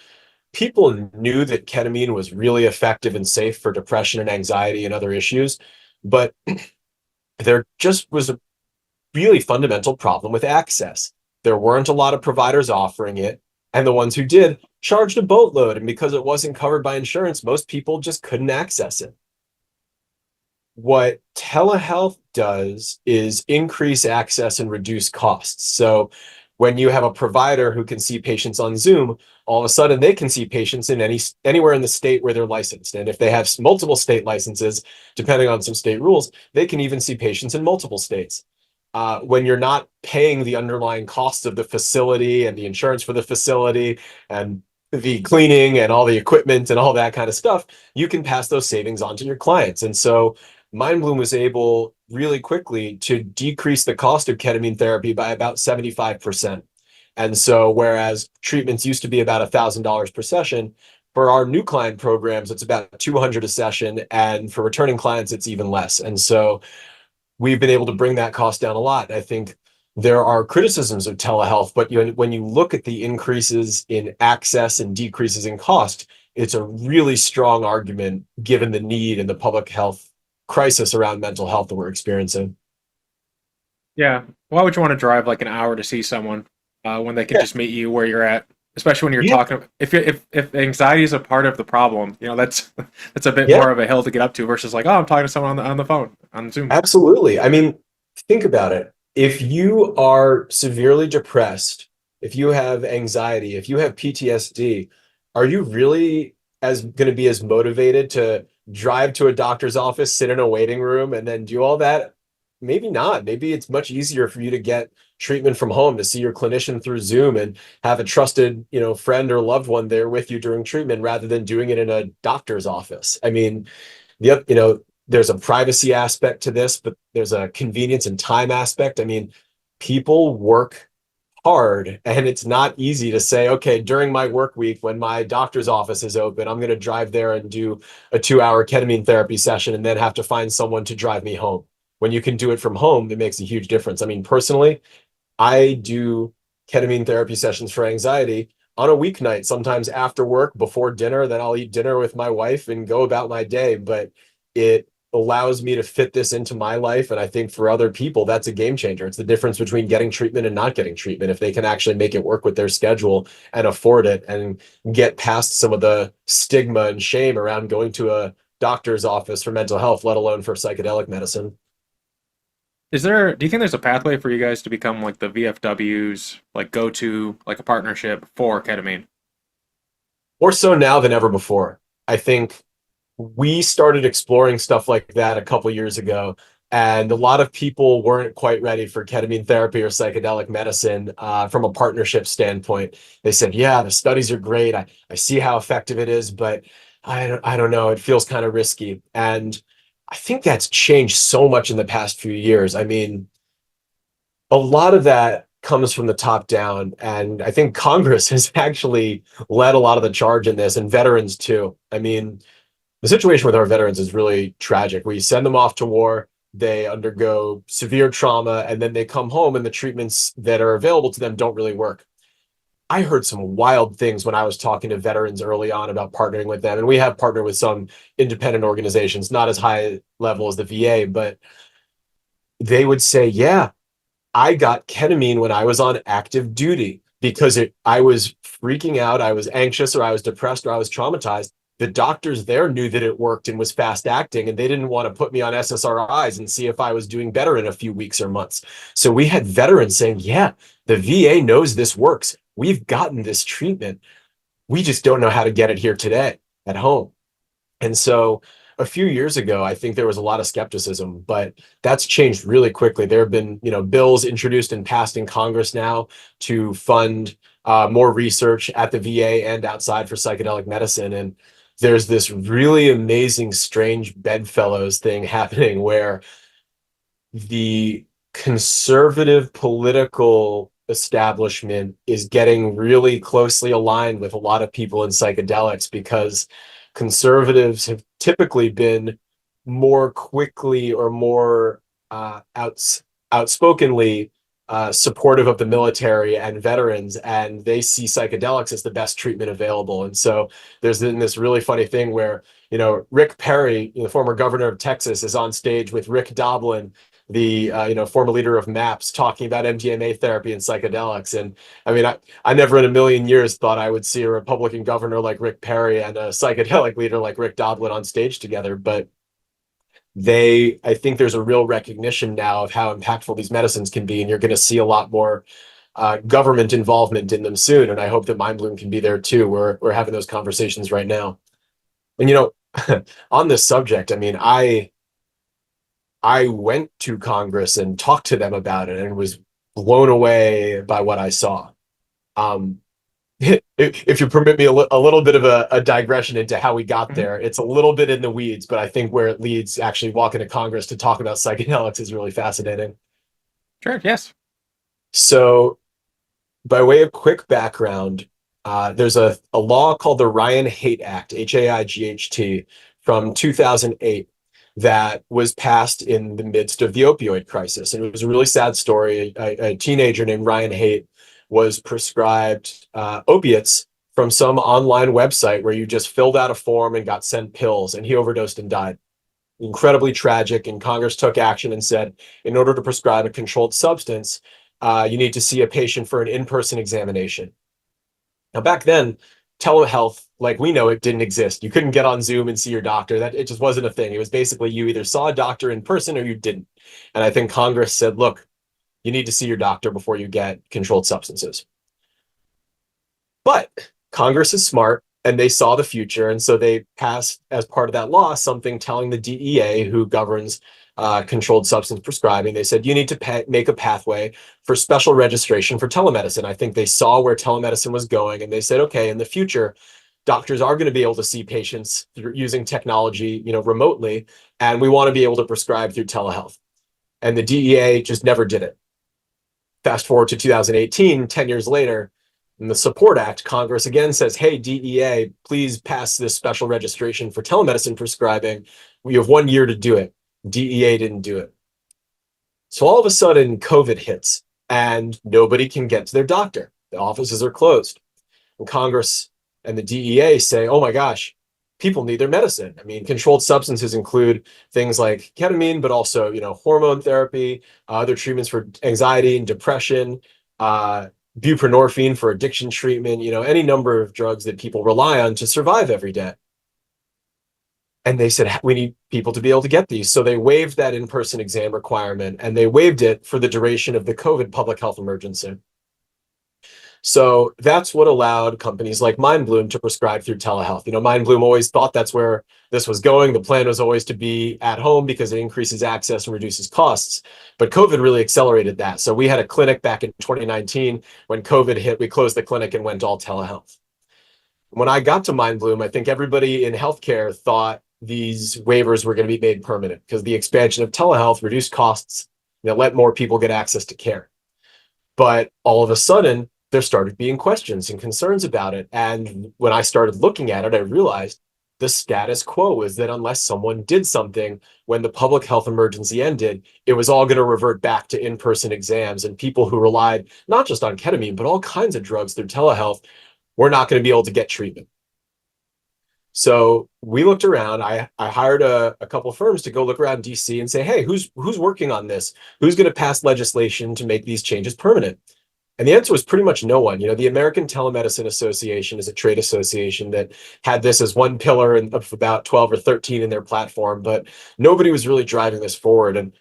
people knew that ketamine was really effective and safe for depression and anxiety and other issues, but there just was a really fundamental problem with access. There weren't a lot of providers offering it, and the ones who did charged a boatload, and because it wasn't covered by insurance, most people just couldn't access it. What telehealth does is increase access and reduce costs. So when you have a provider who can see patients on Zoom, all of a sudden they can see patients in anywhere in the state where they're licensed. And if they have multiple state licenses, depending on some state rules, they can even see patients in multiple states. when you're not paying the underlying costs of the facility and the insurance for the facility and the cleaning and all the equipment and all that kind of stuff, you can pass those savings on to your clients. And so Mindbloom was able really quickly to decrease the cost of ketamine therapy by about 75%. And so whereas treatments used to be about $1,000 per session, for our new client programs, it's about 200 a session. And for returning clients, it's even less. And so we've been able to bring that cost down a lot. I think there are criticisms of telehealth, but when you look at the increases in access and decreases in cost, it's a really strong argument given the need and the public health crisis around mental health that we're experiencing. Yeah. Why would you want to drive like an hour to see someone when they can Yeah, just meet you where you're at? Especially when you're yeah, talking, if anxiety is a part of the problem, that's that's a bit yeah, more of a hill to get up to versus like, oh, I'm talking to someone on the phone on Zoom. absolutely. I mean, think about it. If you are severely depressed, if you have anxiety, if you have PTSD, are you really as going to be as motivated to drive to a doctor's office, sit in a waiting room, and then do all that? Maybe not. Maybe it's much easier for you to get treatment from home, to see your clinician through Zoom and have a trusted, friend or loved one there with you during treatment rather than doing it in a doctor's office. I mean, there's a privacy aspect to this, but there's a convenience and time aspect. I mean, people work hard and it's not easy to say, okay, during my work week, when my doctor's office is open, I'm going to drive there and do a 2 hour ketamine therapy session and then have to find someone to drive me home. When you can do it from home, it makes a huge difference. I mean, personally, I do ketamine therapy sessions for anxiety on a weeknight, sometimes after work, before dinner. Then I'll eat dinner with my wife and go about my day. But it allows me to fit this into my life. And I think for other people, that's a game changer. It's the difference between getting treatment and not getting treatment. If they can actually make it work with their schedule and afford it and get past some of the stigma and shame around going to a doctor's office for mental health, let alone for psychedelic medicine. Do you think there's a pathway for you guys to become like the VFWs, like go to like a partnership for ketamine? More so now than ever before. I think we started exploring stuff like that a couple years ago, and a lot of people weren't quite ready for ketamine therapy or psychedelic medicine from a partnership standpoint. They said, yeah, the studies are great. I see how effective it is, but I don't know. It feels kind of risky. And I think that's changed so much in the past few years. I mean, a lot of that comes from the top down. And I think Congress has actually led a lot of the charge in this, and veterans too. I mean, the situation with our veterans is really tragic. We send them off to war, they undergo severe trauma, and then they come home and the treatments that are available to them don't really work. I heard some wild things when I was talking to veterans early on about partnering with them. And we have partnered with some independent organizations, not as high level as the VA, but they would say, yeah, I got ketamine when I was on active duty because I was freaking out, I was anxious, or I was depressed, or I was traumatized. The doctors there knew that it worked and was fast acting, and they didn't want to put me on SSRIs and see if I was doing better in a few weeks or months. So we had veterans saying, yeah, the VA knows this works. We've gotten this treatment. We just don't know how to get it here today at home. And so a few years ago, I think there was a lot of skepticism, but that's changed really quickly. There have been, bills introduced and passed in Congress now to fund more research at the VA and outside for psychedelic medicine. And there's this really amazing, strange bedfellows thing happening where the conservative political establishment is getting really closely aligned with a lot of people in psychedelics because conservatives have typically been more quickly or more outspokenly supportive of the military and veterans, and they see psychedelics as the best treatment available. And so there's been this really funny thing where, Rick Perry, the former governor of Texas, is on stage with Rick Doblin, the former leader of MAPS, talking about MDMA therapy and psychedelics. And I mean, I never in a million years thought I would see a Republican governor like Rick Perry and a psychedelic leader like Rick Doblin on stage together. But I think there's a real recognition now of how impactful these medicines can be, and you're going to see a lot more government involvement in them soon. And I hope that Mindbloom can be there too. We're having those conversations right now. And on this subject, I mean, I went to Congress and talked to them about it and was blown away by what I saw. Um, if you permit me a little bit of a digression into how we got Mhm. there, it's a little bit in the weeds, but I think where it leads, actually walking to Congress to talk about psychedelics, is really fascinating. Sure. Yes. So, by way of quick background, there's a law called the Ryan-Haight Act, Haight, from 2008, that was passed in the midst of the opioid crisis. And it was a really sad story. A teenager named Ryan Haight was prescribed opiates from some online website where you just filled out a form and got sent pills, and he overdosed and died. Incredibly tragic. And Congress took action and said, in order to prescribe a controlled substance, you need to see a patient for an in-person examination. Now, back then, telehealth, like we know it, didn't exist. You couldn't get on Zoom and see your doctor. That it just wasn't a thing. It was basically you either saw a doctor in person or you didn't. And I think Congress said, look, you need to see your doctor before you get controlled substances. But Congress is smart and they saw the future. And so they passed, as part of that law, something telling the DEA, who governs controlled substance prescribing, they said, you need to make a pathway for special registration for telemedicine. I think they saw where telemedicine was going and they said, okay, in the future, doctors are going to be able to see patients using technology, remotely, and we want to be able to prescribe through telehealth. And the DEA just never did it. Fast forward to 2018, 10 years later, in the Support Act, Congress again says, hey, DEA, please pass this special registration for telemedicine prescribing. We have 1 year to do it. DEA didn't do it. So all of a sudden, COVID hits and nobody can get to their doctor. The offices are closed. And Congress and the DEA say, oh my gosh, people need their medicine. I mean, controlled substances include things like ketamine, but also, hormone therapy, other treatments for anxiety and depression, buprenorphine for addiction treatment, any number of drugs that people rely on to survive every day. And they said, we need people to be able to get these. So they waived that in-person exam requirement, and they waived it for the duration of the COVID public health emergency. So that's what allowed companies like Mindbloom to prescribe through telehealth. Mindbloom always thought that's where this was going. The plan was always to be at home because it increases access and reduces costs. But COVID really accelerated that. So we had a clinic back in 2019. When COVID hit, we closed the clinic and went all telehealth. When I got to Mindbloom, I think everybody in healthcare thought these waivers were going to be made permanent because the expansion of telehealth reduced costs, let more people get access to care. But all of a sudden, there started being questions and concerns about it. And when I started looking at it, I realized the status quo is that unless someone did something when the public health emergency ended, it was all going to revert back to in-person exams, and people who relied not just on ketamine, but all kinds of drugs through telehealth were not going to be able to get treatment. So we looked around. I hired a couple of firms to go look around DC and say, hey, who's working on this? Who's going to pass legislation to make these changes permanent? And the answer was pretty much no one. The American Telemedicine Association is a trade association that had this as one pillar of about 12 or 13 in their platform, but nobody was really driving this forward. And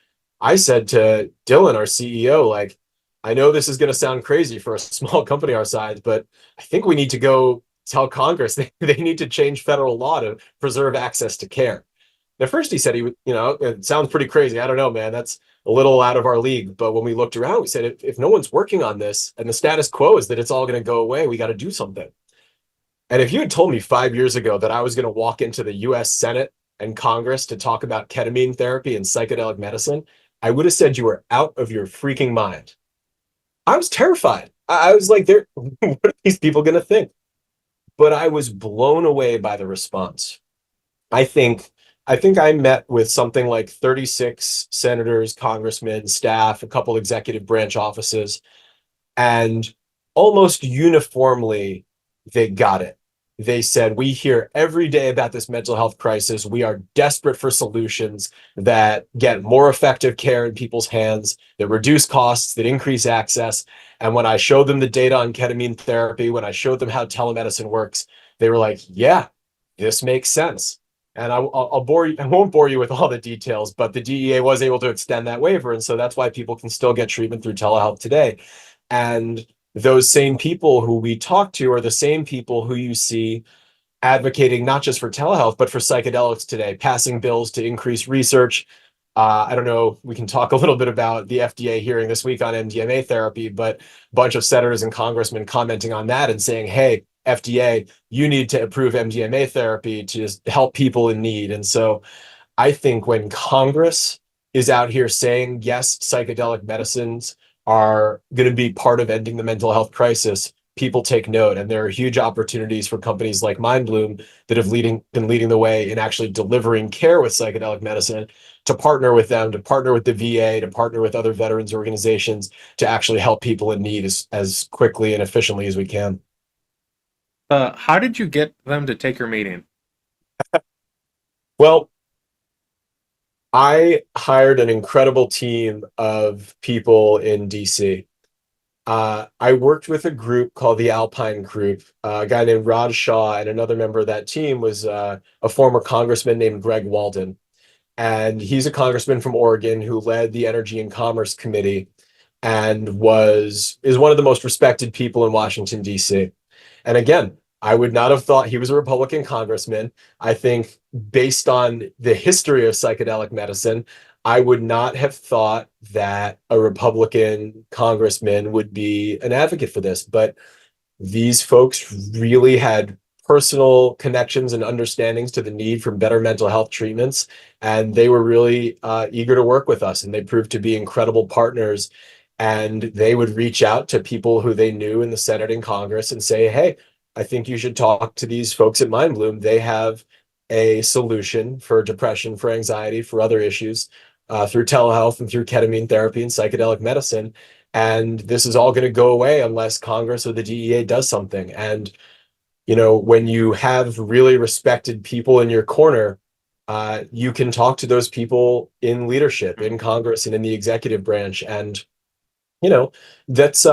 I said to Dylan, our CEO, like, I know this is going to sound crazy for a small company our size, but I think we need to go tell Congress they need to change federal law to preserve access to care. At first he said it sounds pretty crazy. I don't know, man. That's a little out of our league. But when we looked around, we said, if no one's working on this and the status quo is that it's all going to go away, we got to do something. And if you had told me 5 years ago that I was going to walk into the US Senate and Congress to talk about ketamine therapy and psychedelic medicine, I would have said you were out of your freaking mind. I was terrified. I was like, what are these people going to think? But I was blown away by the response. I think I met with something like 36 senators, congressmen, staff, a couple executive branch offices, and almost uniformly they got it. They said, we hear every day about this mental health crisis. We are desperate for solutions that get more effective care in people's hands, that reduce costs, that increase access. And when I showed them the data on ketamine therapy, when I showed them how telemedicine works, they were like, yeah, this makes sense. And I'll bore you. I won't bore you with all the details, but the DEA was able to extend that waiver, and so that's why people can still get treatment through telehealth today. And those same people who we talk to are the same people who you see advocating not just for telehealth, but for psychedelics today, passing bills to increase research, I don't know, we can talk a little bit about the FDA hearing this week on MDMA therapy, but a bunch of senators and congressmen commenting on that and saying, hey, FDA, you need to approve MDMA therapy to just help people in need. And so I think when Congress is out here saying, yes, psychedelic medicines are going to be part of ending the mental health crisis, people take note. And there are huge opportunities for companies like Mindbloom that have been leading the way in actually delivering care with psychedelic medicine to partner with them, to partner with the VA, to partner with other veterans organizations to actually help people in need as quickly and efficiently as we can. How did you get them to take your meeting? Well, I hired an incredible team of people in DC. I worked with a group called the Alpine Group. A guy named Raj Shah and another member of that team was a former congressman named Greg Walden. And he's a congressman from Oregon who led the Energy and Commerce Committee and is one of the most respected people in Washington, D.C. And again, I would not have thought he was a Republican congressman. I think based on the history of psychedelic medicine, I would not have thought that a Republican congressman would be an advocate for this. But these folks really had personal connections and understandings to the need for better mental health treatments. And they were really eager to work with us. And they proved to be incredible partners. And they would reach out to people who they knew in the Senate and Congress and say, hey, I think you should talk to these folks at Mindbloom. They have a solution for depression, for anxiety, for other issues through telehealth and through ketamine therapy and psychedelic medicine. And this is all going to go away unless Congress or the DEA does something. And, you know, when you have really respected people in your corner, you can talk to those people in leadership, in Congress and in the executive branch. And, you know, that's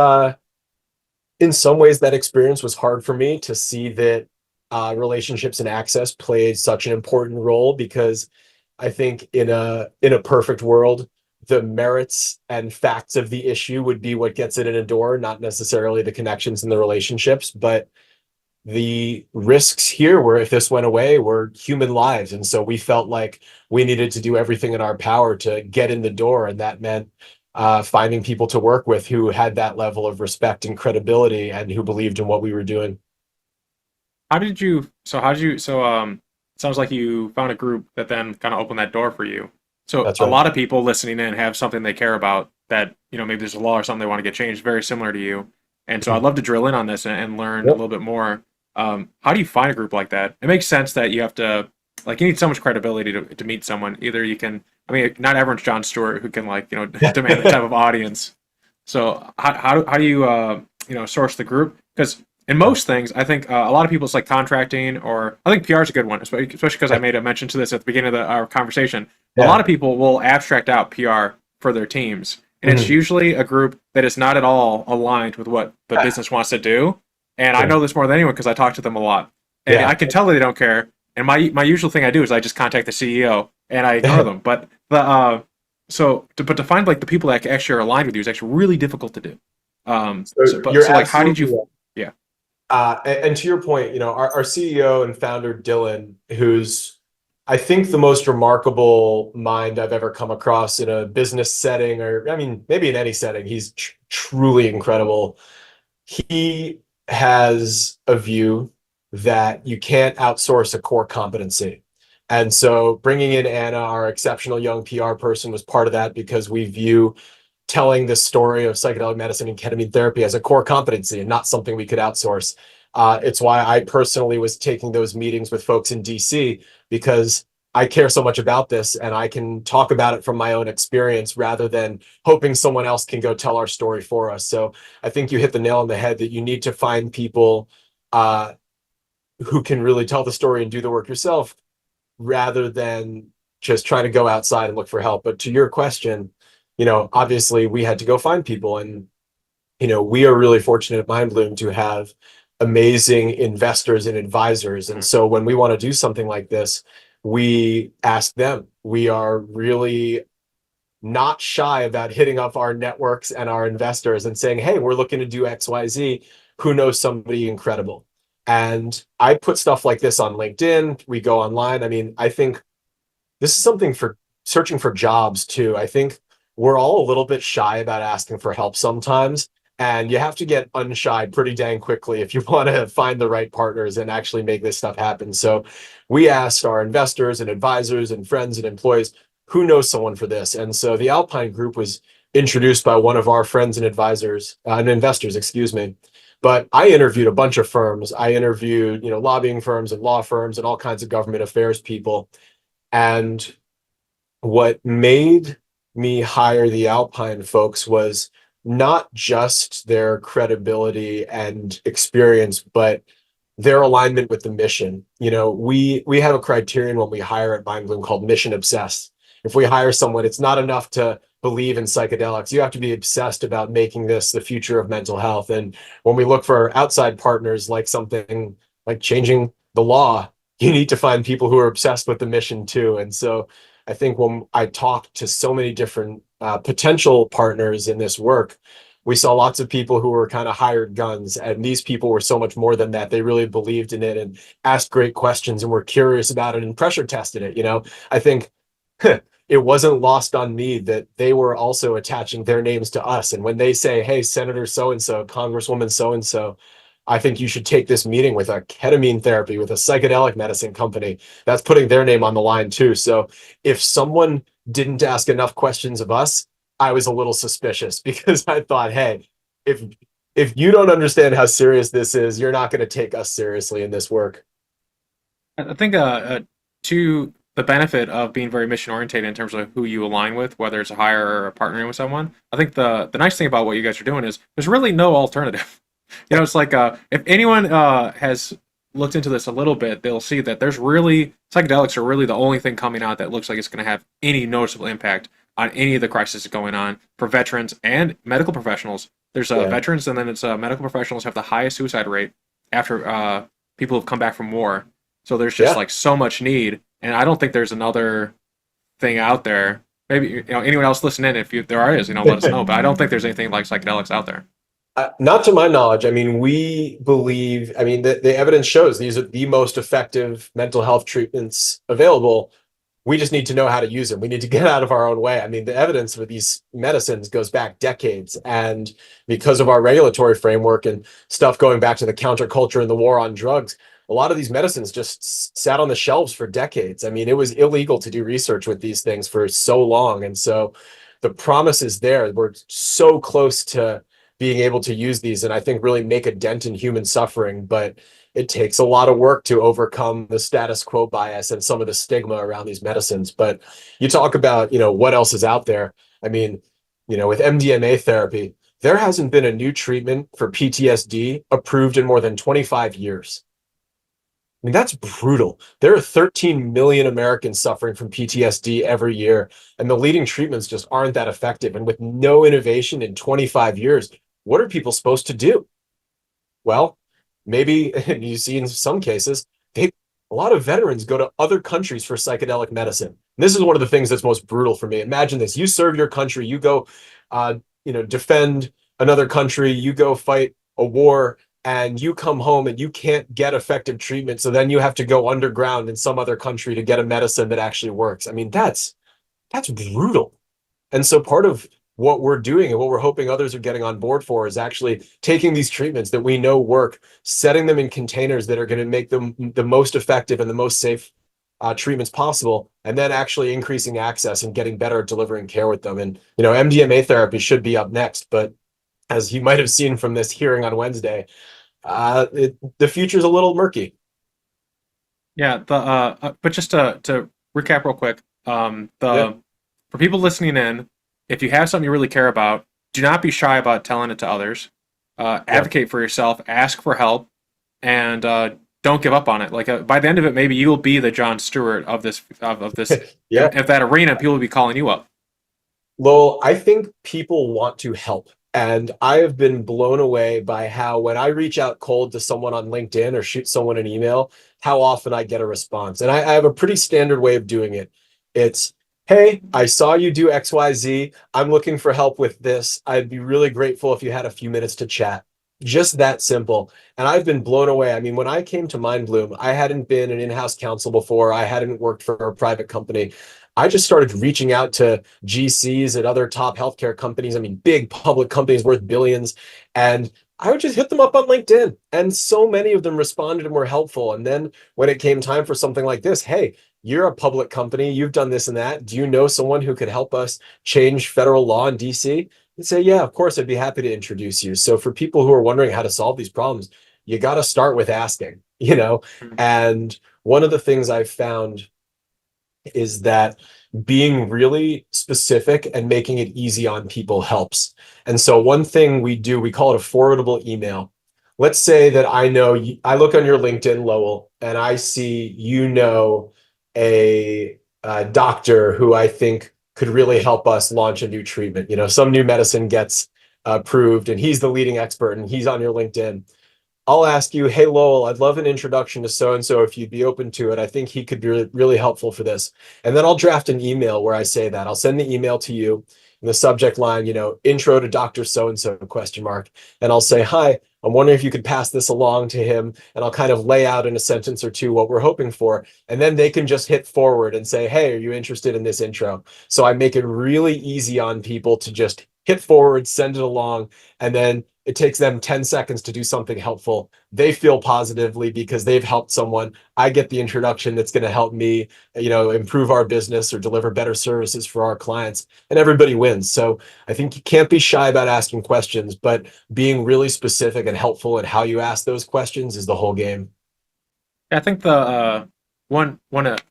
in some ways that experience was hard for me to see that relationships and access played such an important role, because I think in a perfect world, the merits and facts of the issue would be what gets it in a door, not necessarily the connections and the relationships. But the risks here were, if this went away, were human lives. And so we felt like we needed to do everything in our power to get in the door. And that meant finding people to work with who had that level of respect and credibility and who believed in what we were doing. Sounds like you found a group that then kind of opened that door for you. So That's a right. lot of people listening in have something they care about that, maybe there's a law or something they want to get changed very similar to you. And so I'd Mhm. love to drill in on this and learn a Yep. little bit more. How do you find a group like that? It makes sense that you have to, like, you need so much credibility to meet someone. Either you can, I mean, not everyone's Jon Stewart who can, like, demand that type of audience. So how do you source the group? Because in most things, I think a lot of people, it's like contracting, or I think PR is a good one, especially because I made a mention to this at the beginning of our conversation. A lot Yeah. of people will abstract out PR for their teams, and it's Mhm. usually a group that is not at all aligned with what the business wants to do. And I Sure. know this more than anyone because I talk to them a lot, and I Yeah. can tell that they don't care. And my usual thing I do is I just contact the CEO and I ignore them. But to find like the people that actually are aligned with you is actually really difficult to do. So you're Like, how did absolutely you? right. Yeah. And to your point, you know, our CEO and founder, Dylan, who's I think the most remarkable mind I've ever come across in a business setting, or I mean, maybe in any setting, he's truly incredible. He has a view that you can't outsource a core competency. And so bringing in Anna, our exceptional young PR person, was part of that, because we view telling the story of psychedelic medicine and ketamine therapy as a core competency and not something we could outsource. It's why I personally was taking those meetings with folks in DC, because I care so much about this and I can talk about it from my own experience rather than hoping someone else can go tell our story for us. So I think you hit the nail on the head that you need to find people uh, who can really tell the story and do the work yourself, rather than just trying to go outside and look for help. But to your question, you know, obviously we had to go find people. And, you know, we are really fortunate at Mindbloom to have amazing investors and advisors. And so when we want to do something like this, we ask them. We are really not shy about hitting up our networks and our investors and saying, hey, we're looking to do XYZ. Who knows somebody incredible? And I put stuff like this on LinkedIn. We go online. I mean, I think this is something for searching for jobs too. I think we're all a little bit shy about asking for help sometimes. And you have to get unshy pretty dang quickly if you want to find the right partners and actually make this stuff happen. So we asked our investors and advisors and friends and employees, who knows someone for this? And so the Alpine Group was introduced by one of our friends and advisors and investors, excuse me. But I interviewed a bunch of firms. I interviewed, lobbying firms and law firms and all kinds of government affairs people. And what made me hire the Alpine folks was not just their credibility and experience, but their alignment with the mission. We have a criterion when we hire at Mindbloom called mission obsessed. If we hire someone, it's not enough to believe in psychedelics. You have to be obsessed about making this the future of mental health. And when we look for outside partners, like something like changing the law, you need to find people who are obsessed with the mission too. And so I think when I talked to so many different potential partners in this work, we saw lots of people who were kind of hired guns, and these people were so much more than that. They really believed in it and asked great questions and were curious about it and pressure tested it. I think it wasn't lost on me that they were also attaching their names to us. And when they say, hey, Senator so-and-so, Congresswoman so-and-so, I think you should take this meeting with a ketamine therapy, with a psychedelic medicine company, that's putting their name on the line too. So if someone didn't ask enough questions of us, I was a little suspicious, because I thought, hey, if you don't understand how serious this is, you're not going to take us seriously in this work. I think to the benefit of being very mission oriented in terms of who you align with, whether it's a hire or a partnering with someone, I think the nice thing about what you guys are doing is there's really no alternative. It's like if anyone has looked into this a little bit, they'll see that there's really psychedelics are really the only thing coming out that looks like it's going to have any noticeable impact on any of the crises going on for veterans and medical professionals. There's veterans, and then it's medical professionals have the highest suicide rate after people have come back from war. So there's just like so much need, and I don't think there's another thing out there. Maybe anyone else listening, if there is, let us know. But I don't think there's anything like psychedelics out there. Not to my knowledge. I mean, we believe, the evidence shows these are the most effective mental health treatments available. We just need to know how to use them. We need to get out of our own way. The evidence for these medicines goes back decades. And because of our regulatory framework and stuff going back to the counterculture and the war on drugs, a lot of these medicines just sat on the shelves for decades. It was illegal to do research with these things for so long. And so the promise is there. We're so close to being able to use these and I think really make a dent in human suffering, but it takes a lot of work to overcome the status quo bias and some of the stigma around these medicines. But you talk about, what else is out there. With MDMA therapy, there hasn't been a new treatment for PTSD approved in more than 25 years. That's brutal. There are 13 million Americans suffering from PTSD every year, and the leading treatments just aren't that effective. And with no innovation in 25 years, what are people supposed to do? Well, maybe you see in some cases, a lot of veterans go to other countries for psychedelic medicine. And this is one of the things that's most brutal for me. Imagine this: you serve your country, you go, defend another country, you go fight a war, and you come home and you can't get effective treatment. So then you have to go underground in some other country to get a medicine that actually works. That's brutal. And so part of what we're doing and what we're hoping others are getting on board for is actually taking these treatments that we know work, setting them in containers that are going to make them the most effective and the most safe treatments possible, and then actually increasing access and getting better at delivering care with them. And, MDMA therapy should be up next, but as you might have seen from this hearing on Wednesday, the future's a little murky. Yeah, but just to recap real quick, for people listening in, if you have something you really care about, do not be shy about telling it to others. Advocate for yourself, ask for help, and don't give up on it. Like by the end of it, maybe you will be the Jon Stewart of this. If that arena, people will be calling you up. Lowell, I think people want to help. And I have been blown away by how when I reach out cold to someone on LinkedIn or shoot someone an email, how often I get a response. And I have a pretty standard way of doing it. It's, hey, I saw you do XYZ. I'm looking for help with this. I'd be really grateful if you had a few minutes to chat. Just that simple. And I've been blown away. When I came to Mindbloom, I hadn't been an in-house counsel before. I hadn't worked for a private company. I just started reaching out to GCs at other top healthcare companies. I mean, big public companies worth billions. And I would just hit them up on LinkedIn. And so many of them responded and were helpful. And then when it came time for something like this, hey, you're a public company, you've done this and that. Do you know someone who could help us change federal law in DC? And say, yeah, of course, I'd be happy to introduce you. So for people who are wondering how to solve these problems, you got to start with asking, you know? And one of the things I've found is that being really specific and making it easy on people helps. And so one thing we do, we call it a forwardable email. Let's say that I know I look on your LinkedIn, Lowell, and I see a doctor who I think could really help us launch a new treatment. You know, some new medicine gets approved and he's the leading expert and he's on your LinkedIn. I'll ask you, hey, Lowell, I'd love an introduction to so-and-so if you'd be open to it. I think he could be really, really helpful for this. And then I'll draft an email where I say that. I'll send the email to you in the subject line, you know, intro to Dr. So-and-so question mark. And I'll say, hi, I'm wondering if you could pass this along to him. And I'll kind of lay out in a sentence or two what we're hoping for. And then they can just hit forward and say, hey, are you interested in this intro? So I make it really easy on people to just hit forward, send it along, and then it takes them 10 seconds to do something helpful. They feel positively because they've helped someone. I get the introduction that's going to help me, you know, improve our business or deliver better services for our clients, and everybody wins. So I think you can't be shy about asking questions, but being really specific and helpful in how you ask those questions is the whole game. I think the one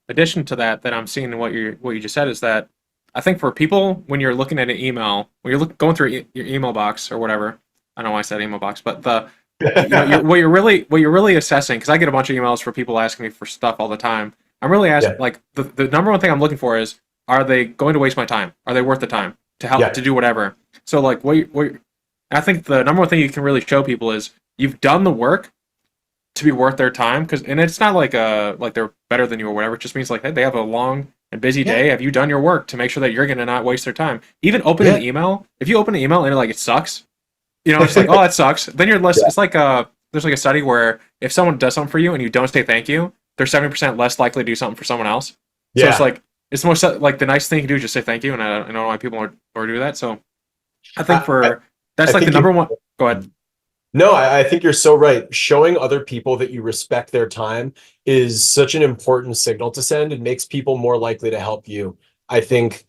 addition to that I'm seeing in what you just said is that I think for people when you're looking at an email, when you're going through your email box or whatever, I don't know why I said email box, but what you're really assessing, because I get a bunch of emails for people asking me for stuff all the time. I'm really asking, Yeah. like, the number one thing I'm looking for is, are they going to waste my time? Are they worth the time to help Yeah. to do whatever? So like I think the number one thing you can really show people is you've done the work to be worth their time, and it's not like they're better than you or whatever. It just means like, hey, they have a long and busy Yeah. day. Have you done your work to make sure that you're going to not waste their time? Even open Yeah. an email. If you open an email and like it sucks, you know, it's like, oh, that sucks. Then you're less. Yeah. It's like there's like a study where if someone does something for you and you don't say thank you, they're 70% less likely to do something for someone else. So it's Yeah. like it's the most like the nice thing you do is just say thank you, and I don't know why people or do that. So I think I, I that's like the think number you, one. Go ahead. no, I think you're so right. Showing other people that you respect their time is such an important signal to send. It makes people more likely to help you. I think,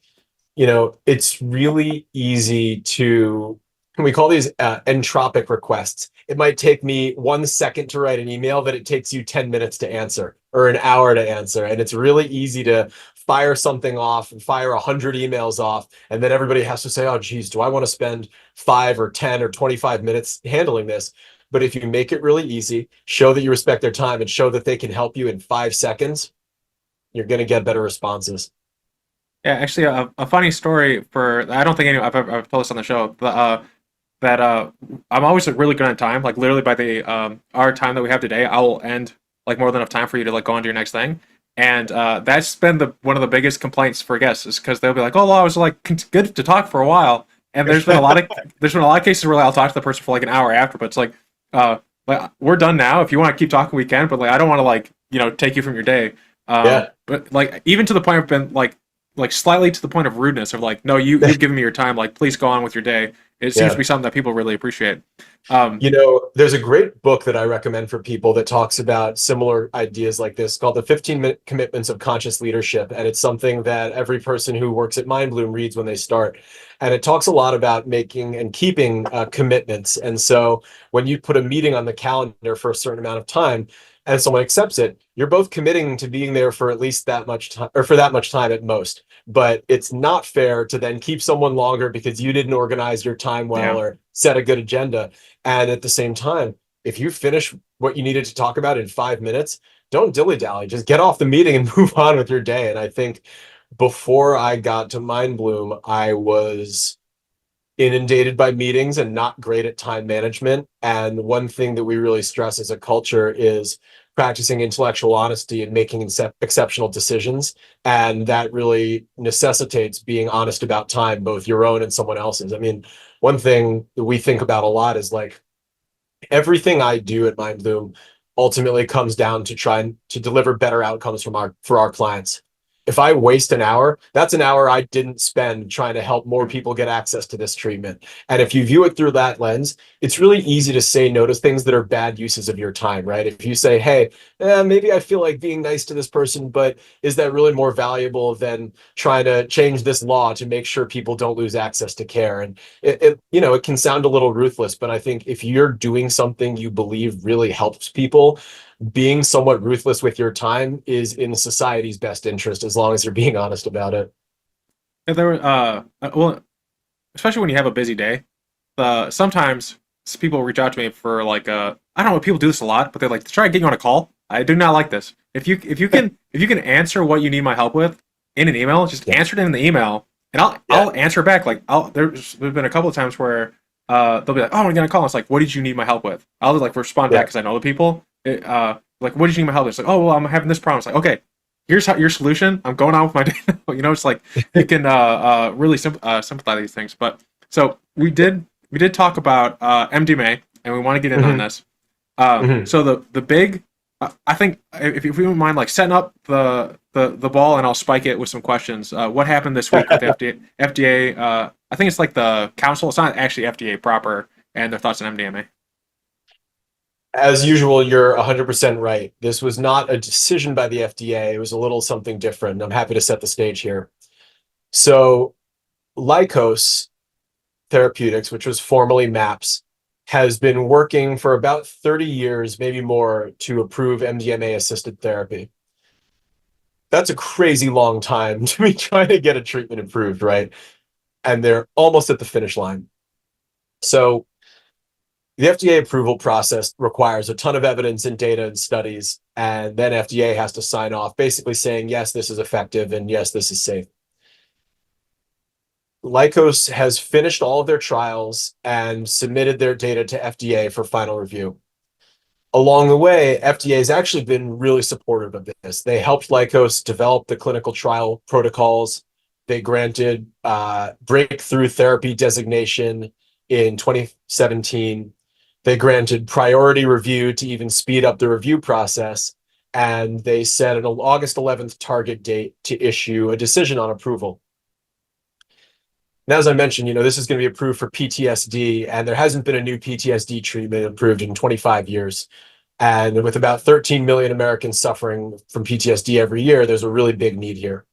you know, it's really easy to, we call these entropic requests. It might take me 1 second to write an email that it takes you 10 minutes to answer or an hour to answer. And it's really easy to fire something off and fire 100 emails off. And then everybody has to say, oh, geez, do I want to spend 5 or 10 or 25 minutes handling this? But if you make it really easy, show that you respect their time and show that they can help you in 5 seconds, you're going to get better responses. Yeah, actually, a funny story for I don't think I've told this on the show. That I'm always like, really good on time. Like literally by the our time that we have today, I will end like more than enough time for you to like go on to your next thing. And that's been one of the biggest complaints for guests is because they'll be like, "Oh, well, I was like good to talk for a while." And there's been a lot of cases where like, I'll talk to the person for like an hour after, but it's like we're done now. If you want to keep talking, we can. But like I don't want to like take you from your day. Yeah. But like even to the point of been like slightly to the point of rudeness of like, no, you've given me your time. Like please go on with your day. It seems to Yeah. be something that people really appreciate. You know, there's a great book that I recommend for people that talks about similar ideas like this called The 15 Commitments of Conscious Leadership. And it's something that every person who works at Mindbloom reads when they start. And it talks a lot about making and keeping commitments. And so when you put a meeting on the calendar for a certain amount of time and someone accepts it, you're both committing to being there for at least that much time or for that much time at most. But it's not fair to then keep someone longer because you didn't organize your time well Yeah. or set a good agenda. And at the same time, if you finish what you needed to talk about in 5 minutes, don't dilly-dally. Just get off the meeting and move on with your day. And I think before I got to Mindbloom, I was inundated by meetings and not great at time management. And one thing that we really stress as a culture is practicing intellectual honesty and making exceptional decisions. And that really necessitates being honest about time, both your own and someone else's. I mean, one thing that we think about a lot is like everything I do at Mindbloom ultimately comes down to trying to deliver better outcomes for our clients. if I waste an hour, that's an hour I didn't spend trying to help more people get access to this treatment. And if you view it through that lens, it's really easy to say no to things that are bad uses of your time, right? If you say, hey, maybe I feel like being nice to this person, but is that really more valuable than trying to change this law to make sure people don't lose access to care? And it can sound a little ruthless, but I think if you're doing something you believe really helps people, being somewhat ruthless with your time is in society's best interest, as long as you're being honest about it. If there were, well, especially when you have a busy day, sometimes people reach out to me for like, I don't know, people do this a lot, but they're like, try to get you on a call. I do not like this. If you can answer what you need my help with in an email, just answer it in the email, and I'll answer back. Like, there's been a couple of times where they'll be like, oh, I'm gonna call. It's like, what did you need my help with? I'll like respond back because I know the people. Like, what did you need my help with? It's like, oh, well, I'm having this problem. It's like, okay, here's your solution. I'm going on with my day. It's like you can really simplify these things. But so we did talk about MDMA, and we want to get in on this. So the big, I think if you wouldn't mind like setting up the ball, and I'll spike it with some questions. What happened this week with FDA? I think it's like the council. It's not actually FDA proper, and their thoughts on MDMA. As usual, you're 100% right. This was not a decision by the FDA. It was a little something different. I'm happy to set the stage here. So Lykos Therapeutics, which was formerly MAPS, has been working for about 30 years, maybe more, to approve MDMA-assisted therapy. That's a crazy long time to be trying to get a treatment approved, right? And they're almost at the finish line. So the FDA approval process requires a ton of evidence and data and studies, and then FDA has to sign off, basically saying, yes, this is effective, and yes, this is safe. Lykos has finished all of their trials and submitted their data to FDA for final review. Along the way, FDA has actually been really supportive of this. They helped Lykos develop the clinical trial protocols. They granted breakthrough therapy designation in 2017. They granted priority review to even speed up the review process. And they set an August 11th target date to issue a decision on approval. Now, as I mentioned, this is going to be approved for PTSD, and there hasn't been a new PTSD treatment approved in 25 years. And with about 13 million Americans suffering from PTSD every year, there's a really big need here.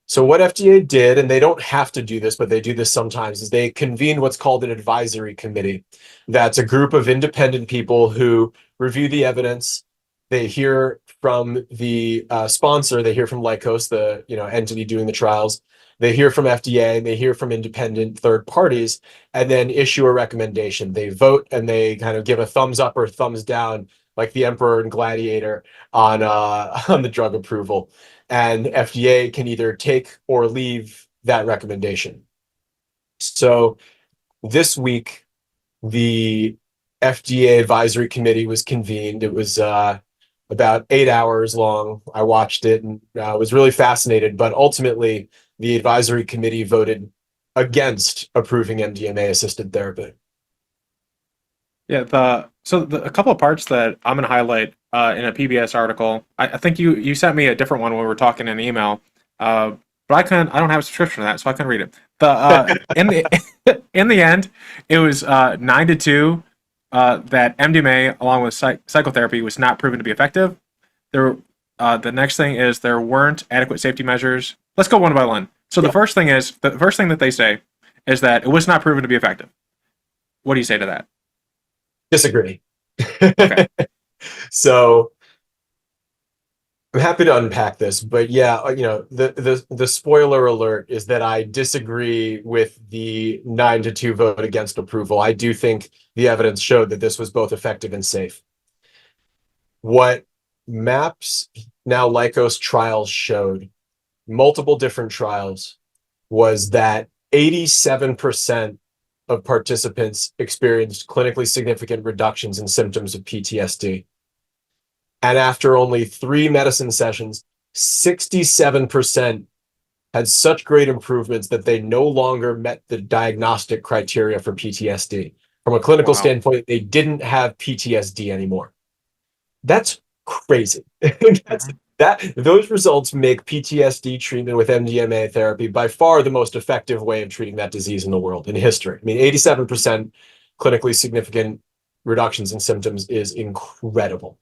So what FDA did, and they don't have to do this, but they do this sometimes, is they convened what's called an advisory committee. That's a group of independent people who review the evidence. They hear from the sponsor, they hear from Lykos, the entity doing the trials. They hear from FDA, and they hear from independent third parties, and then issue a recommendation. They vote, and they kind of give a thumbs up or thumbs down, like the Emperor and Gladiator on the drug approval. And FDA can either take or leave that recommendation. So this week, the FDA advisory committee was convened. It was about 8 hours long. I watched it and was really fascinated, but ultimately, the advisory committee voted against approving MDMA-assisted therapy. Yeah, a couple of parts that I'm going to highlight in a PBS article. I think you sent me a different one when we were talking in email, but I don't have a subscription to that, so I couldn't read it. In the end, it was 9-2 that MDMA along with psychotherapy was not proven to be effective. The next thing is there weren't adequate safety measures. Let's go one by one. So the first thing that they say is that it was not proven to be effective. What do you say to that? Disagree. Okay. So I'm happy to unpack this, but yeah, the spoiler alert is that I disagree with the 9-2 vote against approval. I do think the evidence showed that this was both effective and safe. What MAPS, now Lykos trials showed, multiple different trials, was that 87% of participants experienced clinically significant reductions in symptoms of PTSD. And after only 3 medicine sessions, 67% had such great improvements that they no longer met the diagnostic criteria for PTSD. From a clinical standpoint, they didn't have PTSD anymore. That's crazy. those results make PTSD treatment with MDMA therapy by far the most effective way of treating that disease in the world, in history. I mean, 87% clinically significant reductions in symptoms is incredible.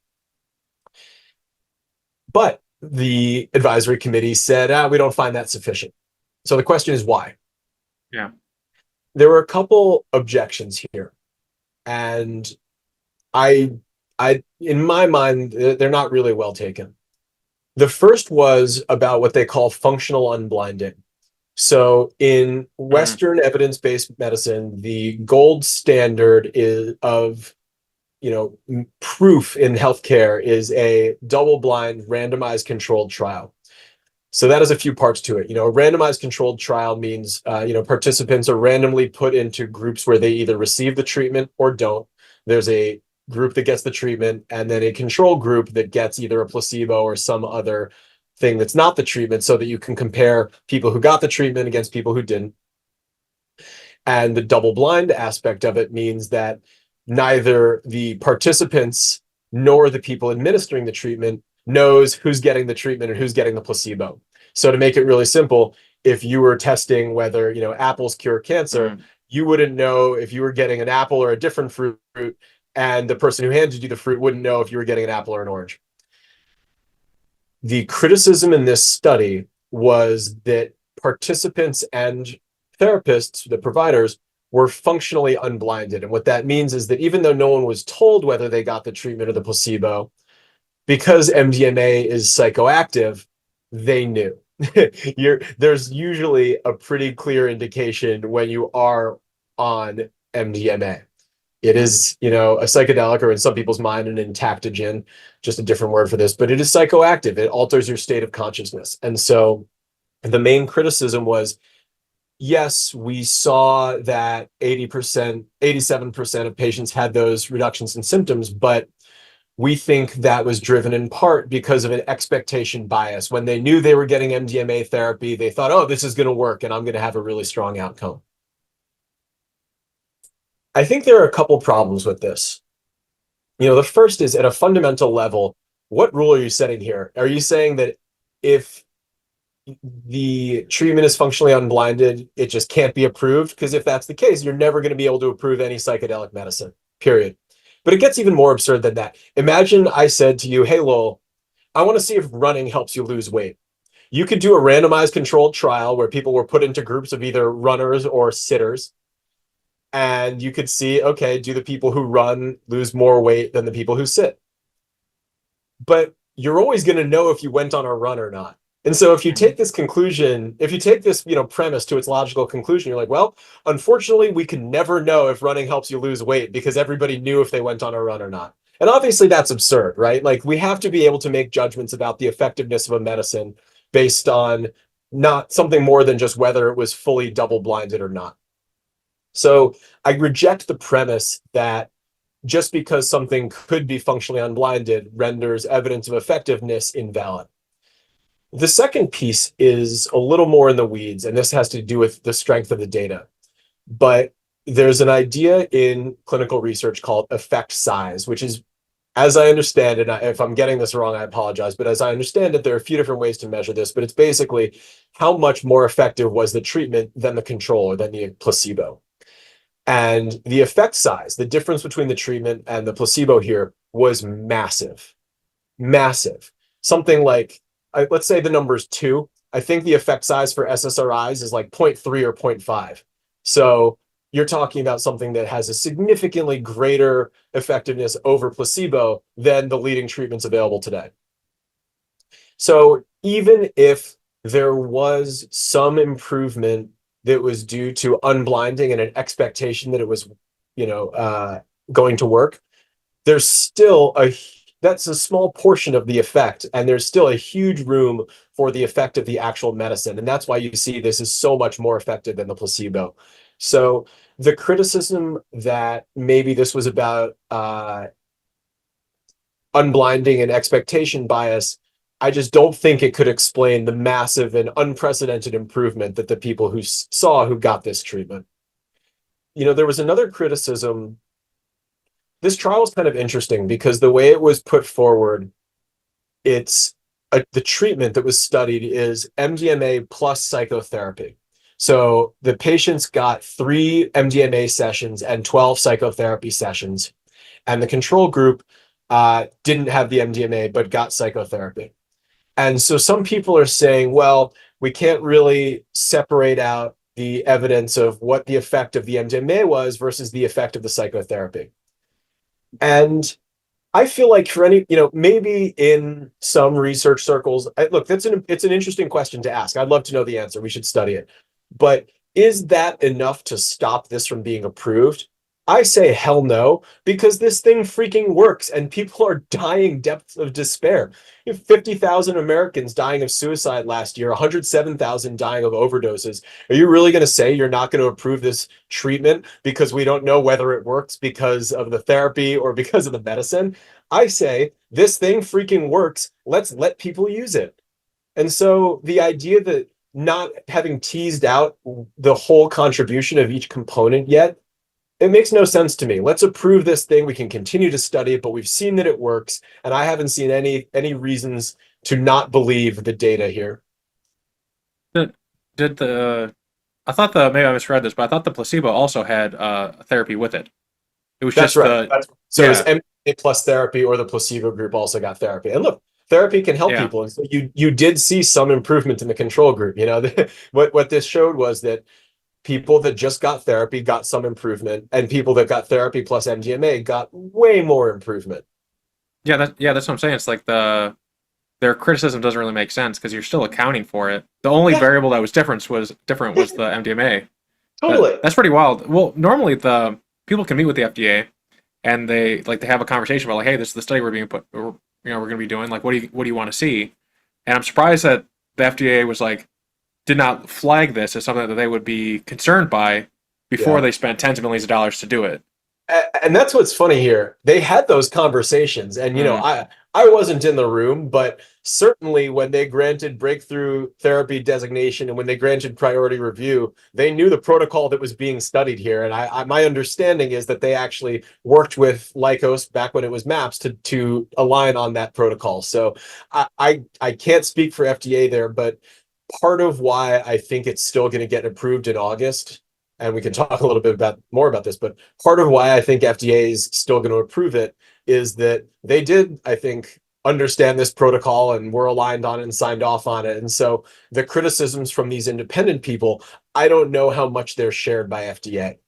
But the advisory committee said, we don't find that sufficient. So the question is why? Yeah. There were a couple objections here. And in my mind, they're not really well taken. The first was about what they call functional unblinding. So in Western evidence-based medicine, the gold standard of proof in healthcare is a double-blind randomized controlled trial. So that has a few parts to it. A randomized controlled trial means participants are randomly put into groups where they either receive the treatment or don't. There's a group that gets the treatment, and then a control group that gets either a placebo or some other thing that's not the treatment, so that you can compare people who got the treatment against people who didn't. And the double blind aspect of it means that neither the participants nor the people administering the treatment knows who's getting the treatment and who's getting the placebo. So to make it really simple, if you were testing whether apples cure cancer, you wouldn't know if you were getting an apple or a different fruit, and the person who handed you the fruit wouldn't know if you were getting an apple or an orange. The criticism in this study was that participants and therapists, the providers, were functionally unblinded. And what that means is that even though no one was told whether they got the treatment or the placebo, because MDMA is psychoactive, they knew. There's usually a pretty clear indication when you are on MDMA. It is, a psychedelic, or in some people's mind, an entactogen, just a different word for this, but it is psychoactive. It alters your state of consciousness. And so the main criticism was, yes, we saw that 80%, 87% of patients had those reductions in symptoms, but we think that was driven in part because of an expectation bias. When they knew they were getting MDMA therapy, they thought, oh, this is going to work and I'm going to have a really strong outcome. I think there are a couple problems with this. The first is, at a fundamental level, what rule are you setting here? Are you saying that if the treatment is functionally unblinded, it just can't be approved? Because if that's the case, you're never going to be able to approve any psychedelic medicine, period. But it gets even more absurd than that. Imagine I said to you, hey, Lowell, I want to see if running helps you lose weight. You could do a randomized controlled trial where people were put into groups of either runners or sitters. And you could see, okay, do the people who run lose more weight than the people who sit? But you're always going to know if you went on a run or not. And so if you take this conclusion, if you take this, premise to its logical conclusion, you're like, well, unfortunately, we can never know if running helps you lose weight because everybody knew if they went on a run or not. And obviously that's absurd, right? Like, we have to be able to make judgments about the effectiveness of a medicine based on not something more than just whether it was fully double-blinded or not. So I reject the premise that just because something could be functionally unblinded renders evidence of effectiveness invalid. The second piece is a little more in the weeds, and this has to do with the strength of the data. But there's an idea in clinical research called effect size, which is, as I understand it, if I'm getting this wrong, I apologize, but as I understand it, there are a few different ways to measure this, but it's basically how much more effective was the treatment than the control or than the placebo. And the effect size, the difference between the treatment and the placebo here, was massive. Massive. Something like, let's say the number is 2. I think the effect size for SSRIs is like 0.3 or 0.5. So you're talking about something that has a significantly greater effectiveness over placebo than the leading treatments available today. So even if there was some improvement that was due to unblinding and an expectation that it was, going to work, there's still that's a small portion of the effect, and there's still a huge room for the effect of the actual medicine. And that's why you see this is so much more effective than the placebo. So the criticism that maybe this was about unblinding and expectation bias, I just don't think it could explain the massive and unprecedented improvement that the people who saw who got this treatment. There was another criticism. This trial is kind of interesting because the way it was put forward, it's the treatment that was studied is MDMA plus psychotherapy. So the patients got 3 MDMA sessions and 12 psychotherapy sessions, and the control group didn't have the MDMA but got psychotherapy. And so some people are saying, well, we can't really separate out the evidence of what the effect of the MDMA was versus the effect of the psychotherapy. And I feel like for any, maybe in some research circles, look, it's an interesting question to ask. I'd love to know the answer. We should study it. But is that enough to stop this from being approved? I say hell no, because this thing freaking works and people are dying depths of despair. You have 50,000 Americans dying of suicide last year, 107,000 dying of overdoses. Are you really going to say you're not going to approve this treatment because we don't know whether it works because of the therapy or because of the medicine? I say this thing freaking works. Let's let people use it. And so the idea that not having teased out the whole contribution of each component yet, it makes no sense to me. Let's approve this thing. We can continue to study it, but we've seen that it works, and I haven't seen any reasons to not believe the data here. Did the I thought maybe I misread this, but I thought the placebo also had therapy with it. It was That's just right. So yeah. it's MDMA plus therapy, or the placebo group also got therapy. And look, therapy can help Yeah. people, and so you did see some improvement in the control group. What this showed was that people that just got therapy got some improvement, and people that got therapy plus MDMA got way more improvement. That's what I'm saying. It's like their criticism doesn't really make sense because you're still accounting for it. The only Yeah, variable that was different was the MDMA. totally. That's pretty wild. Well, normally the people can meet with the FDA and they have a conversation about like, hey, this is the study we're being put, or, we're going to be doing. Like, what do you want to see? And I'm surprised that the FDA was like, did not flag this as something that they would be concerned by before Yeah. they spent tens of millions of dollars to do it. And that's what's funny here. They had those conversations, and Mm. I wasn't in the room, but certainly when they granted breakthrough therapy designation and when they granted priority review, they knew the protocol that was being studied here. And my understanding is that they actually worked with Lycos back when it was MAPS to align on that protocol. So I can't speak for FDA there, but part of why I think it's still going to get approved in August, and we can talk a little bit more about this, but part of why I think FDA is still going to approve it is that they did, I think, understand this protocol and were aligned on it and signed off on it. And so the criticisms from these independent people, I don't know how much they're shared by FDA.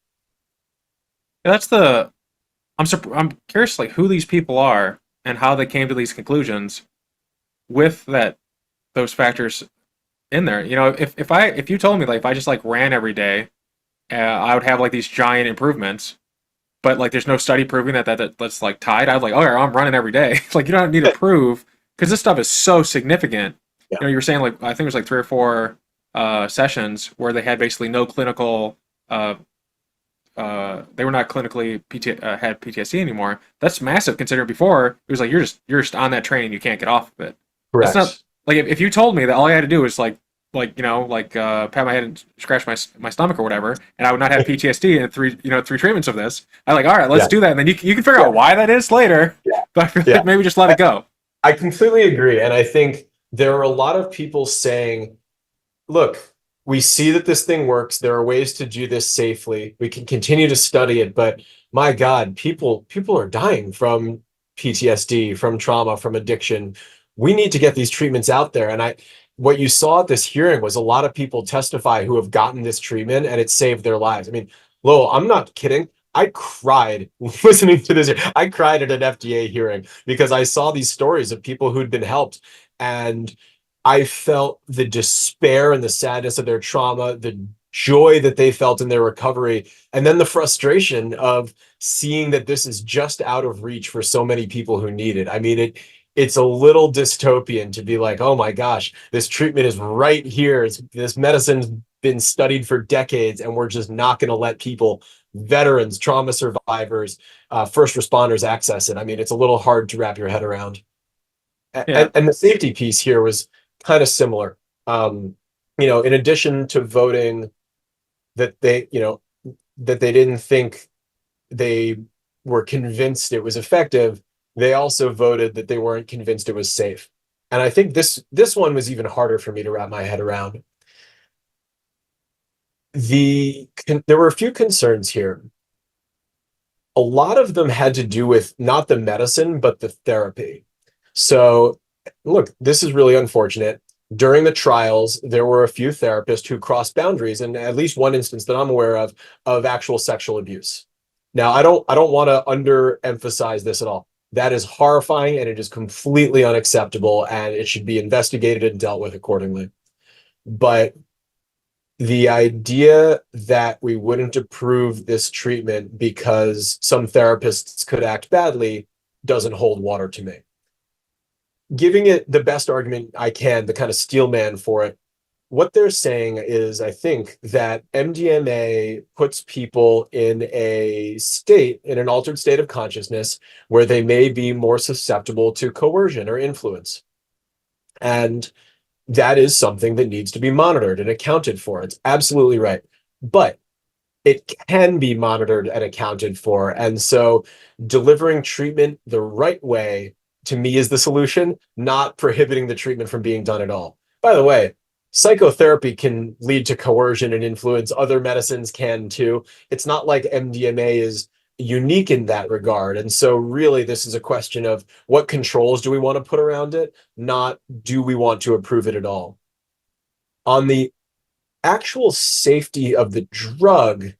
That's the I'm curious like who these people are and how they came to these conclusions with those factors in there. If you told me like if I just like ran every day, I would have like these giant improvements, but like there's no study proving that's like tied. I'd like, okay, I'm running every day. Like you don't need to prove because this stuff is so significant. Yeah. You were saying like I think it was like 3 or 4 sessions where they had basically no clinical. They were not clinically had PTSD anymore. That's massive considering before it was like you're just on that train and you can't get off of it. That's Correct. not like if you told me that all I had to do was pat my head and scratch my stomach or whatever, and I would not have PTSD in 3 treatments of this. I'm like, all right, let's Yeah. do that, and then you can figure out why that is later. Yeah. But I feel Yeah. like maybe just let it go. I completely agree. And I think there are a lot of people saying, look, we see that this thing works. There are ways to do this safely. We can continue to study it, but my God, people are dying from PTSD, from trauma, from addiction. We need to get these treatments out there. And what you saw at this hearing was a lot of people testify who have gotten this treatment and it saved their lives. I mean, Lowell, I'm not kidding. I cried listening to this. I cried at an FDA hearing because I saw these stories of people who'd been helped, and I felt the despair and the sadness of their trauma, the joy that they felt in their recovery, and then the frustration of seeing that this is just out of reach for so many people who need it. I mean, it's a little dystopian to be like, oh my gosh, this treatment is right here. This medicine's been studied for decades, and we're just not going to let people, veterans, trauma survivors, first responders access it. I mean, it's a little hard to wrap your head around. Yeah, And the safety piece here was kind of similar. In addition to voting that they didn't think they were convinced it was effective, they also voted that they weren't convinced it was safe. And I think this one was even harder for me to wrap my head around. There were a few concerns here. A lot of them had to do with not the medicine, but the therapy. So, look, this is really unfortunate. During the trials, there were a few therapists who crossed boundaries, and at least one instance that I'm aware of actual sexual abuse. Now, I don't want to underemphasize this at all. That is horrifying and it is completely unacceptable, and it should be investigated and dealt with accordingly. But the idea that we wouldn't approve this treatment because some therapists could act badly doesn't hold water to me. Giving it the best argument I can, the kind of steel man for it, what they're saying is, I think, that MDMA puts people in an altered state of consciousness where they may be more susceptible to coercion or influence. And that is something that needs to be monitored and accounted for. It's absolutely right. But it can be monitored and accounted for. And so delivering treatment the right way, to me, is the solution, not prohibiting the treatment from being done at all. By the way, psychotherapy can lead to coercion and influence. Other medicines can too. It's not like MDMA is unique in that regard. And so really, this is a question of what controls do we want to put around it, not do we want to approve it at all. On the actual safety of the drug,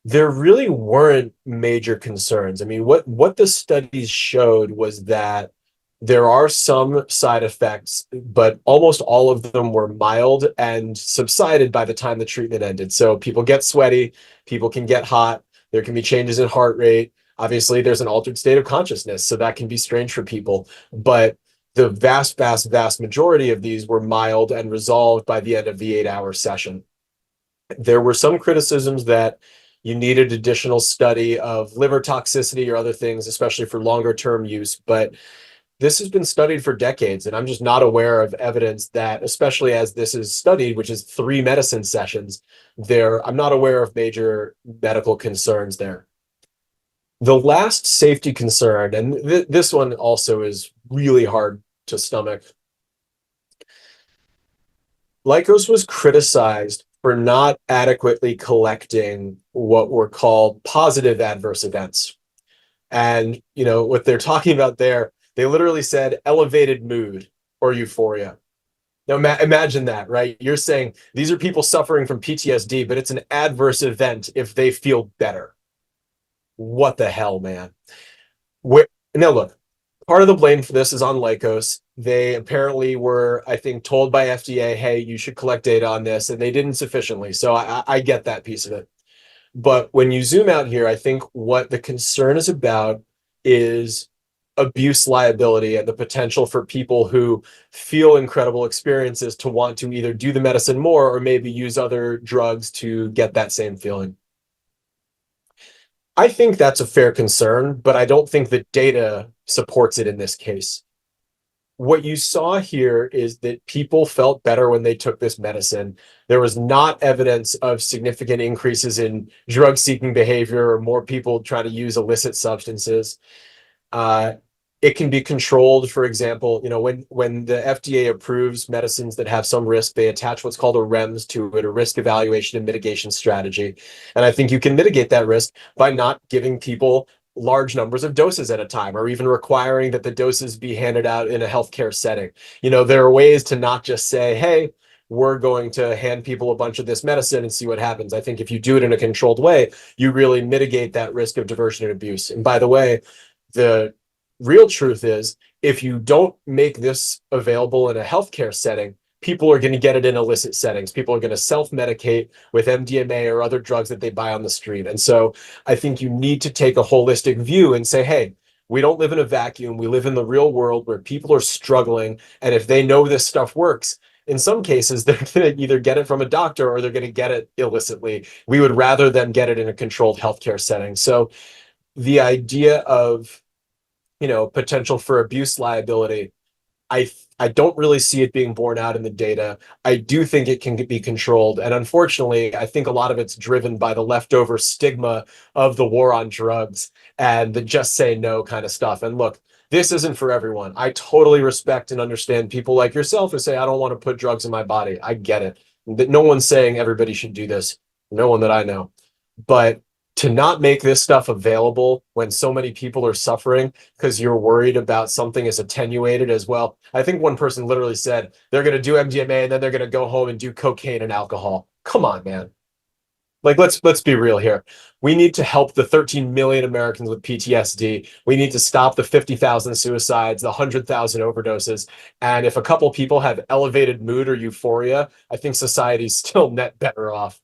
there really weren't major concerns. I mean, what the studies showed was that there are some side effects, but almost all of them were mild and subsided by the time the treatment ended. So people get sweaty, people can get hot, there can be changes in heart rate. Obviously, there's an altered state of consciousness, so that can be strange for people. But the vast, vast, vast majority of these were mild and resolved by the end of the 8-hour session. There were some criticisms that you needed additional study of liver toxicity or other things, especially for longer term use. But this has been studied for decades, and I'm just not aware of evidence that, especially as this is studied, which is 3 medicine sessions, I'm not aware of major medical concerns there. The last safety concern, and this one also is really hard to stomach. Lykos was criticized for not adequately collecting what were called positive adverse events. And, what they're talking about there, they literally said elevated mood or euphoria. Now, imagine that, right? You're saying these are people suffering from PTSD, but it's an adverse event if they feel better. What the hell, man? Now, look, part of the blame for this is on Lykos. They apparently were, I think, told by FDA, hey, you should collect data on this, and they didn't sufficiently. So I get that piece of it. But when you zoom out here, I think what the concern is about is abuse liability and the potential for people who feel incredible experiences to want to either do the medicine more or maybe use other drugs to get that same feeling. I think that's a fair concern, but I don't think the data supports it in this case. What you saw here is that people felt better when they took this medicine. There was not evidence of significant increases in drug-seeking behavior or more people trying to use illicit substances. It can be controlled. For example, when the FDA approves medicines that have some risk, they attach what's called a REMS to it, a risk evaluation and mitigation strategy. And I think you can mitigate that risk by not giving people large numbers of doses at a time, or even requiring that the doses be handed out in a healthcare setting. There are ways to not just say, hey, we're going to hand people a bunch of this medicine and see what happens. I think if you do it in a controlled way, you really mitigate that risk of diversion and abuse. And by the way, the real truth is, if you don't make this available in a healthcare setting, people are going to get it in illicit settings. People are going to self-medicate with MDMA or other drugs that they buy on the street. And so I think you need to take a holistic view and say, hey, we don't live in a vacuum. We live in the real world where people are struggling. And if they know this stuff works, in some cases, they're going to either get it from a doctor or they're going to get it illicitly. We would rather them get it in a controlled healthcare setting. So the idea of potential for abuse liability, I don't really see it being borne out in the data. I do think it can be controlled. And unfortunately, I think a lot of it's driven by the leftover stigma of the war on drugs and the just say no kind of stuff. And look, this isn't for everyone. I totally respect and understand people like yourself who say, I don't want to put drugs in my body. I get it. That no one's saying everybody should do this. No one that I know. But to not make this stuff available when so many people are suffering because you're worried about something as attenuated as well. I think one person literally said they're going to do MDMA and then they're going to go home and do cocaine and alcohol. Come on, man. Like, let's be real here. We need to help the 13 million Americans with PTSD. We need to stop the 50,000 suicides, the 100,000 overdoses. And if a couple people have elevated mood or euphoria, I think society's still net better off.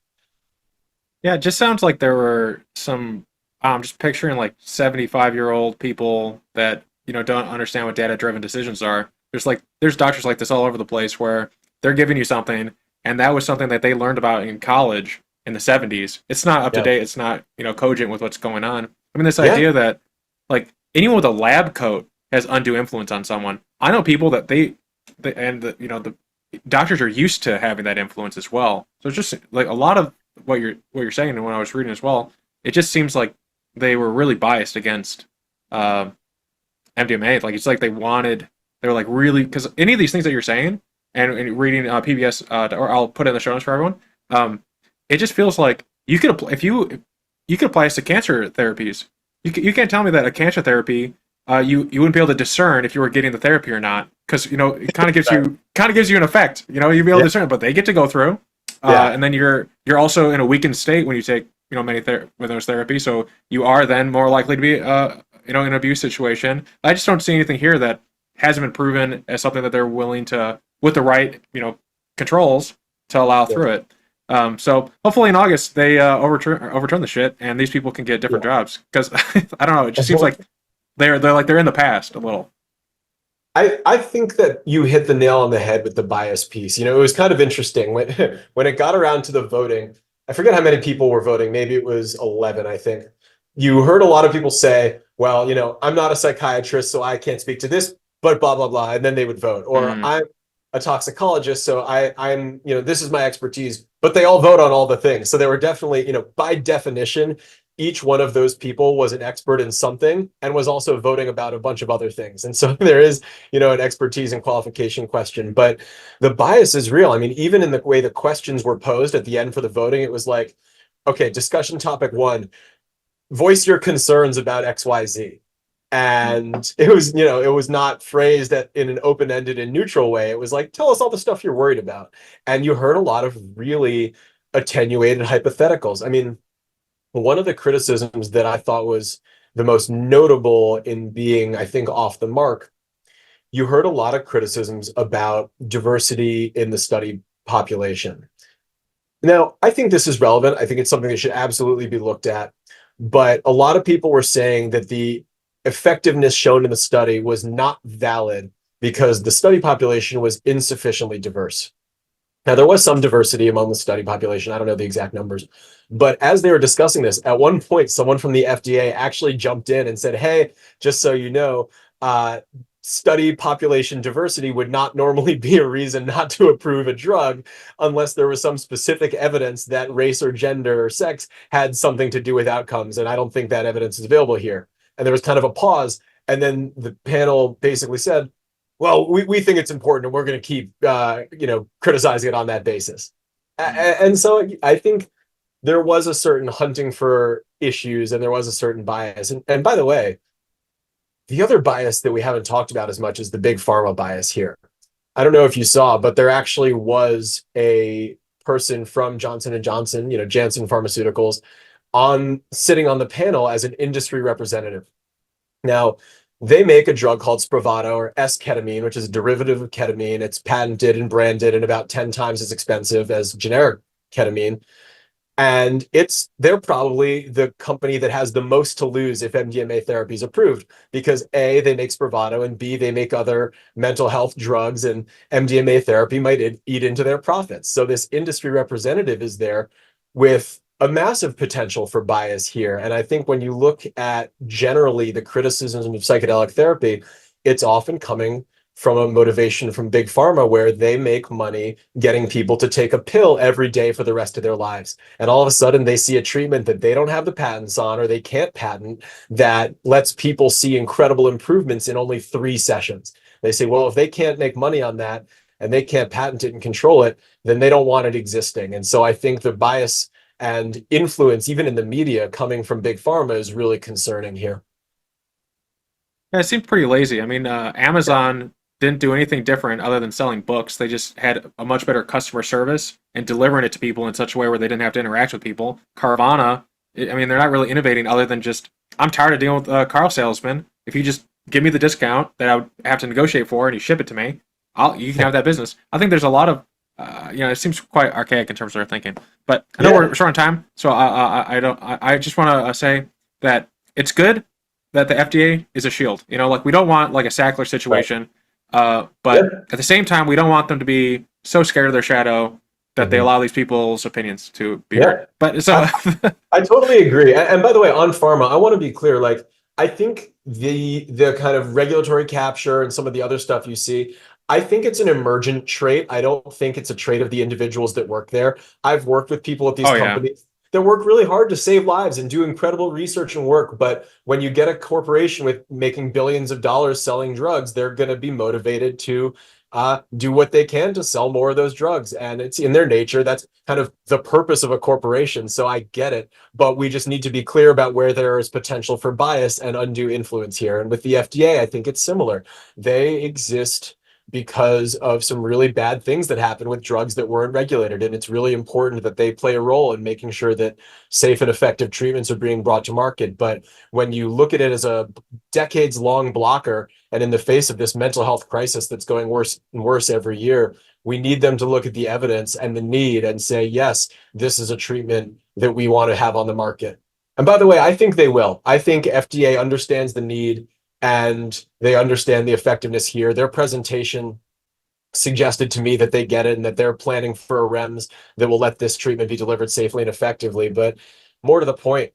Yeah, it just sounds like there were some. I'm just picturing like 75-year-old people that don't understand what data-driven decisions are. There's doctors like this all over the place where they're giving you something, and that was something that they learned about in college in the 70s. It's not up to Yeah. date. It's not cogent with what's going on. I mean, this Yeah. idea that like anyone with a lab coat has undue influence on someone. I know people that the doctors are used to having that influence as well. So it's just like a lot of what you're saying, and when I was reading as well, it just seems like they were really biased against MDMA. Like it's like they were like really, because any of these things that you're saying and reading PBS, or I'll put it in the show notes for everyone. It just feels like you could apply, if you could apply this to cancer therapies. You can't tell me that a cancer therapy you wouldn't be able to discern if you were getting the therapy or not, because it kind of gives you an effect. You'd be able to discern, but they get to go through. And then you're also in a weakened state when you take many with those therapies, so you are then more likely to be in an abuse situation. I just don't see anything here that hasn't been proven as something that they're willing to, with the right controls, to allow through it. So hopefully in August they overturn the shit and these people can get different jobs, because I don't know, it just seems like they're in the past a little. I think that you hit the nail on the head with the bias piece. It was kind of interesting when it got around to the voting. I forget how many people were voting. Maybe it was 11, I think. You heard a lot of people say, well, I'm not a psychiatrist, so I can't speak to this, but blah, blah, blah. And then they would vote. Or I'm a toxicologist, so I'm this is my expertise, but they all vote on all the things. So they were definitely, by definition, each one of those people was an expert in something and was also voting about a bunch of other things. And so there is, an expertise and qualification question, but the bias is real. I mean, even in the way the questions were posed at the end for the voting, it was like, okay, discussion topic 1, voice your concerns about XYZ. And it was not phrased in an open-ended and neutral way. It was like, tell us all the stuff you're worried about. And you heard a lot of really attenuated hypotheticals. I mean, one of the criticisms that I thought was the most notable in being, I think, off the mark, you heard a lot of criticisms about diversity in the study population. Now, I think this is relevant. I think it's something that should absolutely be looked at. But a lot of people were saying that the effectiveness shown in the study was not valid because the study population was insufficiently diverse. Now, there was some diversity among the study population. I don't know the exact numbers. But as they were discussing this, at one point, someone from the FDA actually jumped in and said, hey, just so you know, study population diversity would not normally be a reason not to approve a drug unless there was some specific evidence that race or gender or sex had something to do with outcomes. And I don't think that evidence is available here. And there was kind of a pause. And then the panel basically said, well, we think it's important and we're going to keep, criticizing it on that basis. And so I think there was a certain hunting for issues and there was a certain bias. And by the way, the other bias that we haven't talked about as much is the big pharma bias here. I don't know if you saw, but there actually was a person from Johnson & Johnson, Janssen Pharmaceuticals, sitting on the panel as an industry representative. Now, they make a drug called Spravato, or S-ketamine, which is a derivative of ketamine. It's patented and branded and about 10 times as expensive as generic ketamine. And they're probably the company that has the most to lose if MDMA therapy is approved, because A, they make Spravato, and B, they make other mental health drugs, and MDMA therapy might eat into their profits. So this industry representative is there with a massive potential for bias here. And I think when you look at generally the criticism of psychedelic therapy, it's often coming from a motivation from big pharma where they make money getting people to take a pill every day for the rest of their lives. And all of a sudden they see a treatment that they don't have the patents on or they can't patent that lets people see incredible improvements in only 3 sessions. They say, well, if they can't make money on that and they can't patent it and control it, then they don't want it existing. And so I think the bias and influence, even in the media, coming from big pharma is really concerning here. Yeah, it seemed pretty lazy. I mean, Amazon didn't do anything different other than selling books. They just had a much better customer service and delivering it to people in such a way where they didn't have to interact with people. Carvana, I mean, they're not really innovating other than just, I'm tired of dealing with car salesmen. If you just give me the discount that I would have to negotiate for and you ship it to me, you can have that business. I think there's a lot of, it seems quite archaic in terms of their thinking. But I know we're short on time, so I just want to say that it's good that the FDA is a shield. Like we don't want like a Sackler situation, but at the same time, we don't want them to be so scared of their shadow that they allow these people's opinions to be heard. But so I totally agree. And by the way, on pharma, I want to be clear. Like I think the kind of regulatory capture and some of the other stuff you see, I think it's an emergent trait. I don't think it's a trait of the individuals that work there. I've worked with people at these companies that work really hard to save lives and do incredible research and work. But when you get a corporation with making billions of dollars selling drugs, they're going to be motivated to do what they can to sell more of those drugs. And it's in their nature. That's kind of the purpose of a corporation. So I get it. But we just need to be clear about where there is potential for bias and undue influence here. And with the FDA, I think it's similar. They exist because of some really bad things that happen with drugs that weren't regulated. And it's really important that they play a role in making sure that safe and effective treatments are being brought to market. But when you look at it as a decades-long blocker, and in the face of this mental health crisis that's going worse and worse every year, we need them to look at the evidence and the need and say, yes, this is a treatment that we want to have on the market. And by the way, I think they will. I think FDA understands the need and they understand the effectiveness here. Their presentation suggested to me that they get it and that they're planning for a REMS that will let this treatment be delivered safely and effectively. But more to the point,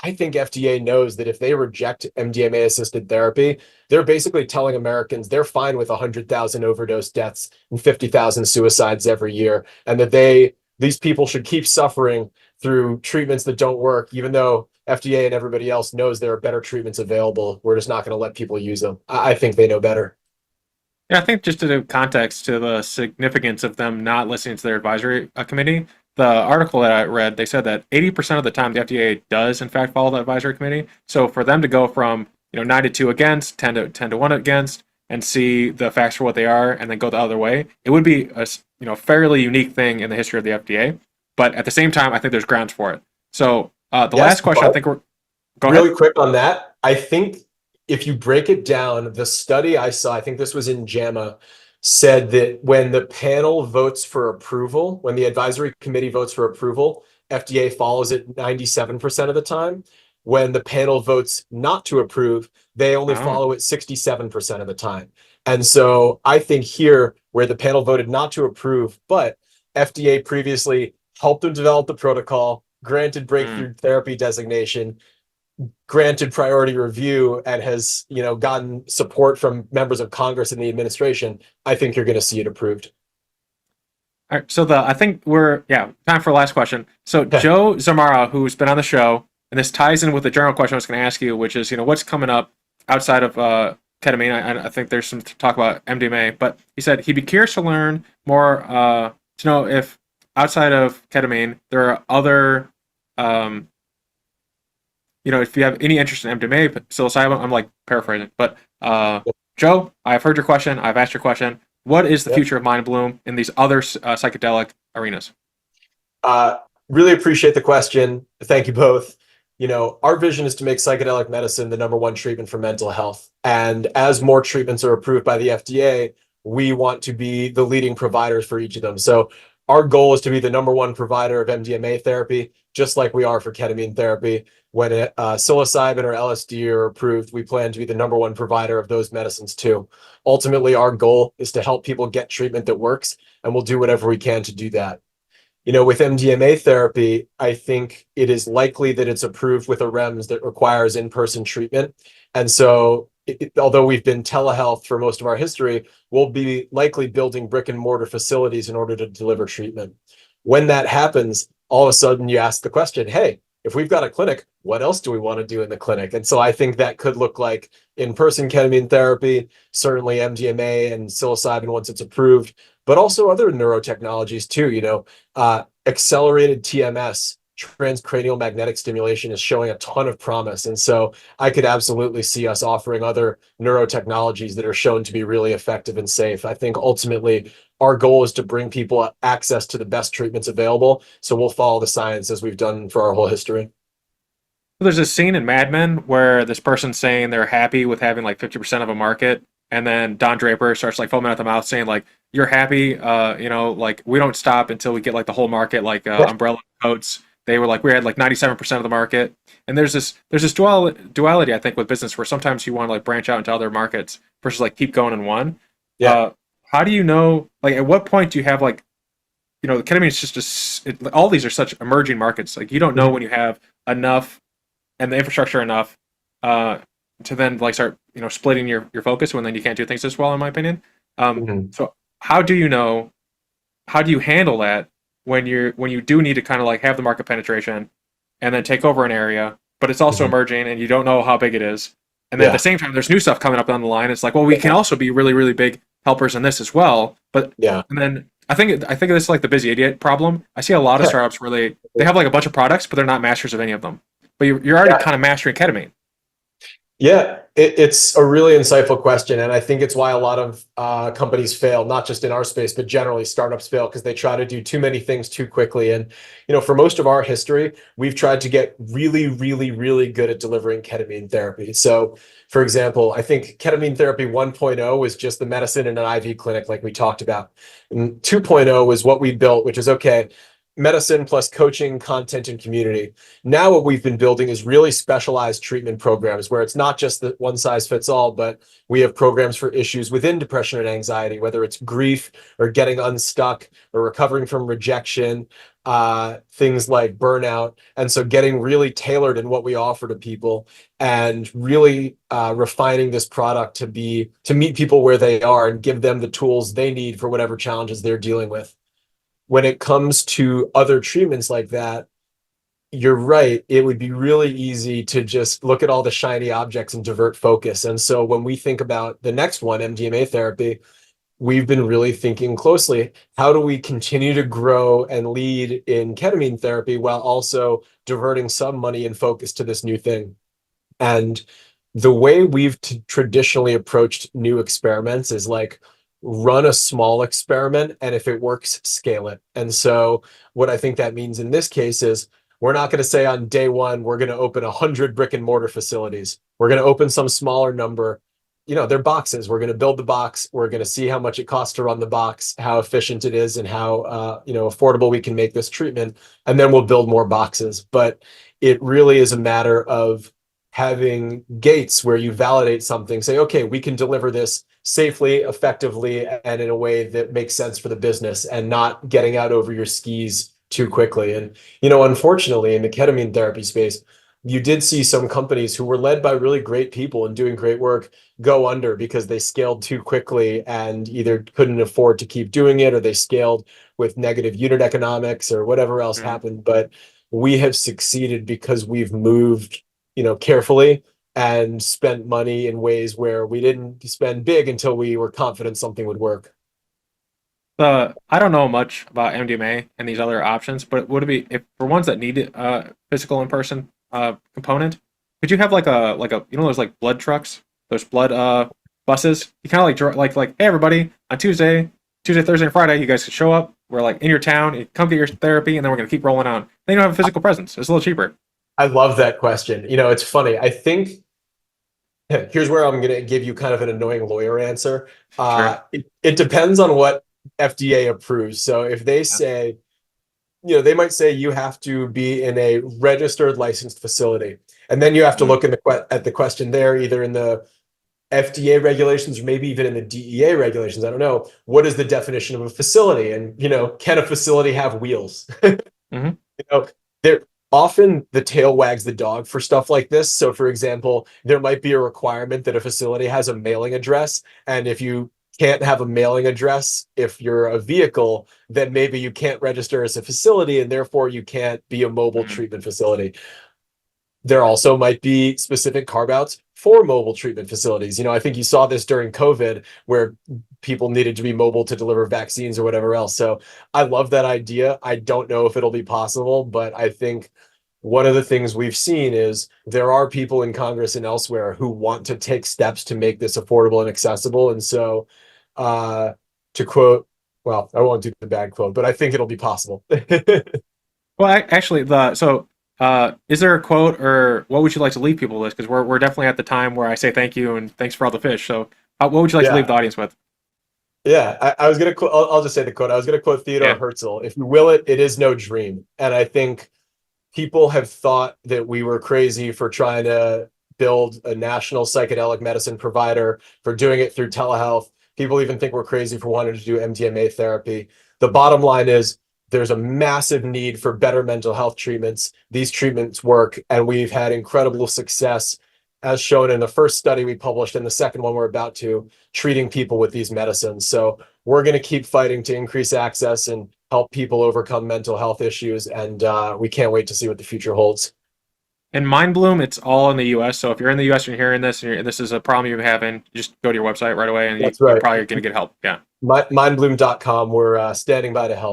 I think FDA knows that if they reject MDMA assisted therapy, they're basically telling Americans they're fine with 100,000 overdose deaths and 50,000 suicides every year, and that these people should keep suffering through treatments that don't work, even though FDA and everybody else knows there are better treatments available. We're just not going to let people use them. I think they know better. Yeah, I think just to do context to the significance of them not listening to their advisory committee, the article that I read, they said that 80% of the time the FDA does in fact follow the advisory committee. So for them to go from 9 to 2 against, 10 to 1 against, and see the facts for what they are, and then go the other way, it would be a fairly unique thing in the history of the FDA. But at the same time, I think there's grounds for it. So last question, I think we're really quick on that. I think if you break it down, the study I saw, I think this was in JAMA, said that when the panel votes for approval, when the advisory committee votes for approval, FDA follows it 97% of the time. When the panel votes not to approve, they only follow it 67% of the time. And so I think here, where the panel voted not to approve, but FDA previously helped them develop the protocol, granted breakthrough therapy designation, granted priority review, and has gotten support from members of Congress and the administration, I think you're going to see it approved. All right, so I think we're time for the last question. So Joe Zamara, who's been on the show, and this ties in with the general question I was going to ask you, which is what's coming up outside of ketamine. I think there's some talk about MDMA, but he said he'd be curious to learn more to know if outside of ketamine there are other if you have any interest in MDMA, psilocybin, I'm like paraphrasing, but Joe, I've heard your question. I've asked your question. What is the future of Mindbloom in these other psychedelic arenas? Really appreciate the question. Thank you both. Our vision is to make psychedelic medicine the #1 treatment for mental health. And as more treatments are approved by the FDA, we want to be the leading providers for each of them. So our goal is to be the #1 provider of MDMA therapy, just like we are for ketamine therapy. When psilocybin or LSD are approved, we plan to be the #1 provider of those medicines too. Ultimately, our goal is to help people get treatment that works, and we'll do whatever we can to do that. With MDMA therapy, I think it is likely that it's approved with a REMS that requires in-person treatment. And so although we've been telehealth for most of our history, we'll be likely building brick and mortar facilities in order to deliver treatment. When that happens, all of a sudden you ask the question, hey, if we've got a clinic, what else do we want to do in the clinic? And so I think that could look like in-person ketamine therapy, certainly MDMA and psilocybin once it's approved, but also other neurotechnologies too. Accelerated TMS, transcranial magnetic stimulation, is showing a ton of promise. And so I could absolutely see us offering other neurotechnologies that are shown to be really effective and safe. I think ultimately our goal is to bring people access to the best treatments available. So we'll follow the science as we've done for our whole history. There's this scene in Mad Men where this person's saying they're happy with having like 50% of a market, and then Don Draper starts like foaming at the mouth saying like, "You're happy, like we don't stop until we get like the whole market, like umbrella coats." They were like we had like 97% of the market, and there's this duality I think with business where sometimes you want to like branch out into other markets versus like keep going in one. Yeah. How do you know? Like, at what point do you have like, ketamine is all these are such emerging markets. Like, you don't know when you have enough and the infrastructure enough to then like start splitting your focus when then you can't do things as well, in my opinion. So how do you know? How do you handle that when you do need to kind of like have the market penetration and then take over an area, but it's also emerging and you don't know how big it is. And then at the same time, there's new stuff coming up down the line. It's like, well, we can also be really, really big helpers in this as well. But and then I think this is like the busy idiot problem. I see a lot of startups where they have like a bunch of products, but they're not masters of any of them. But you're already kind of mastering ketamine. Yeah, it's a really insightful question. And I think it's why a lot of companies fail, not just in our space, but generally startups fail because they try to do too many things too quickly. And, for most of our history, we've tried to get really, really, really good at delivering ketamine therapy. So, for example, I think ketamine therapy 1.0 was just the medicine in an IV clinic, like we talked about. And 2.0 was what we built, which is okay, medicine plus coaching, content, and community. Now what we've been building is really specialized treatment programs where it's not just the one size fits all, but we have programs for issues within depression and anxiety, whether it's grief or getting unstuck or recovering from rejection, things like burnout. And so getting really tailored in what we offer to people and really refining this product to meet people where they are and give them the tools they need for whatever challenges they're dealing with. When it comes to other treatments like that, you're right. It would be really easy to just look at all the shiny objects and divert focus. And so when we think about the next one, MDMA therapy, we've been really thinking closely, how do we continue to grow and lead in ketamine therapy while also diverting some money and focus to this new thing? And the way we've traditionally approached new experiments is like, run a small experiment, and if it works, scale it. And so what I think that means in this case is we're not going to say on day one, we're going to open 100 brick and mortar facilities. We're going to open some smaller number. They're boxes. We're going to build the box. We're going to see how much it costs to run the box, how efficient it is, and how affordable we can make this treatment. And then we'll build more boxes. But it really is a matter of having gates where you validate something, say, okay, we can deliver this safely, effectively, and in a way that makes sense for the business and not getting out over your skis too quickly. And, unfortunately, in the ketamine therapy space, you did see some companies who were led by really great people and doing great work go under because they scaled too quickly and either couldn't afford to keep doing it or they scaled with negative unit economics or whatever else happened. But we have succeeded because we've moved, carefully and spent money in ways where we didn't spend big until we were confident something would work. I don't know much about MDMA and these other options, but would it be if for ones that need physical in-person component, could you have like a those like blood trucks, those blood buses? You kind of like hey everybody, on Tuesday, Thursday, and Friday, you guys could show up. We're like in your town, you come get your therapy, and then we're gonna keep rolling on. Then you don't have a physical presence. It's a little cheaper. I love that question. It's funny. I think here's where I'm going to give you kind of an annoying lawyer answer. Sure. It depends on what FDA approves. So if they say, they might say you have to be in a registered licensed facility. And then you have to look at the question there, either in the FDA regulations or maybe even in the DEA regulations. I don't know. What is the definition of a facility? And, can a facility have wheels? There often the tail wags the dog for stuff like this. So for example, there might be a requirement that a facility has a mailing address, and if you can't have a mailing address if you're a vehicle, then maybe you can't register as a facility, and therefore you can't be a mobile Mhm. treatment facility. There also might be specific carve outs for mobile treatment facilities. I think you saw this during COVID where people needed to be mobile to deliver vaccines or whatever else. So I love that idea. I don't know if it'll be possible, but I think one of the things we've seen is there are people in Congress and elsewhere who want to take steps to make this affordable and accessible. And so, uh, to quote, well, I won't do the bad quote, but I think it'll be possible. Well, actually, is there a quote or what would you like to leave people with? Because we're definitely at the time where I say thank you and thanks for all the fish. So, what would you like to leave Yeah. the audience with? Yeah, I was gonna quote. I'll just say the quote. I was gonna quote Theodore Yeah. Herzl. If you will it, it is no dream. And I think people have thought that we were crazy for trying to build a national psychedelic medicine provider, for doing it through telehealth. People even think we're crazy for wanting to do MDMA therapy. The bottom line is there's a massive need for better mental health treatments. These treatments work, and we've had incredible success, as shown in the first study we published and the second one we're about to, treating people with these medicines. So we're going to keep fighting to increase access and help people overcome mental health issues. And we can't wait to see what the future holds. And Mindbloom, it's all in the U.S. So if you're in the U.S. and you're hearing this and this is a problem you're having, just go to your website right away and That's you're right. probably going to get help. Yeah. Mindbloom.com. We're standing by to help.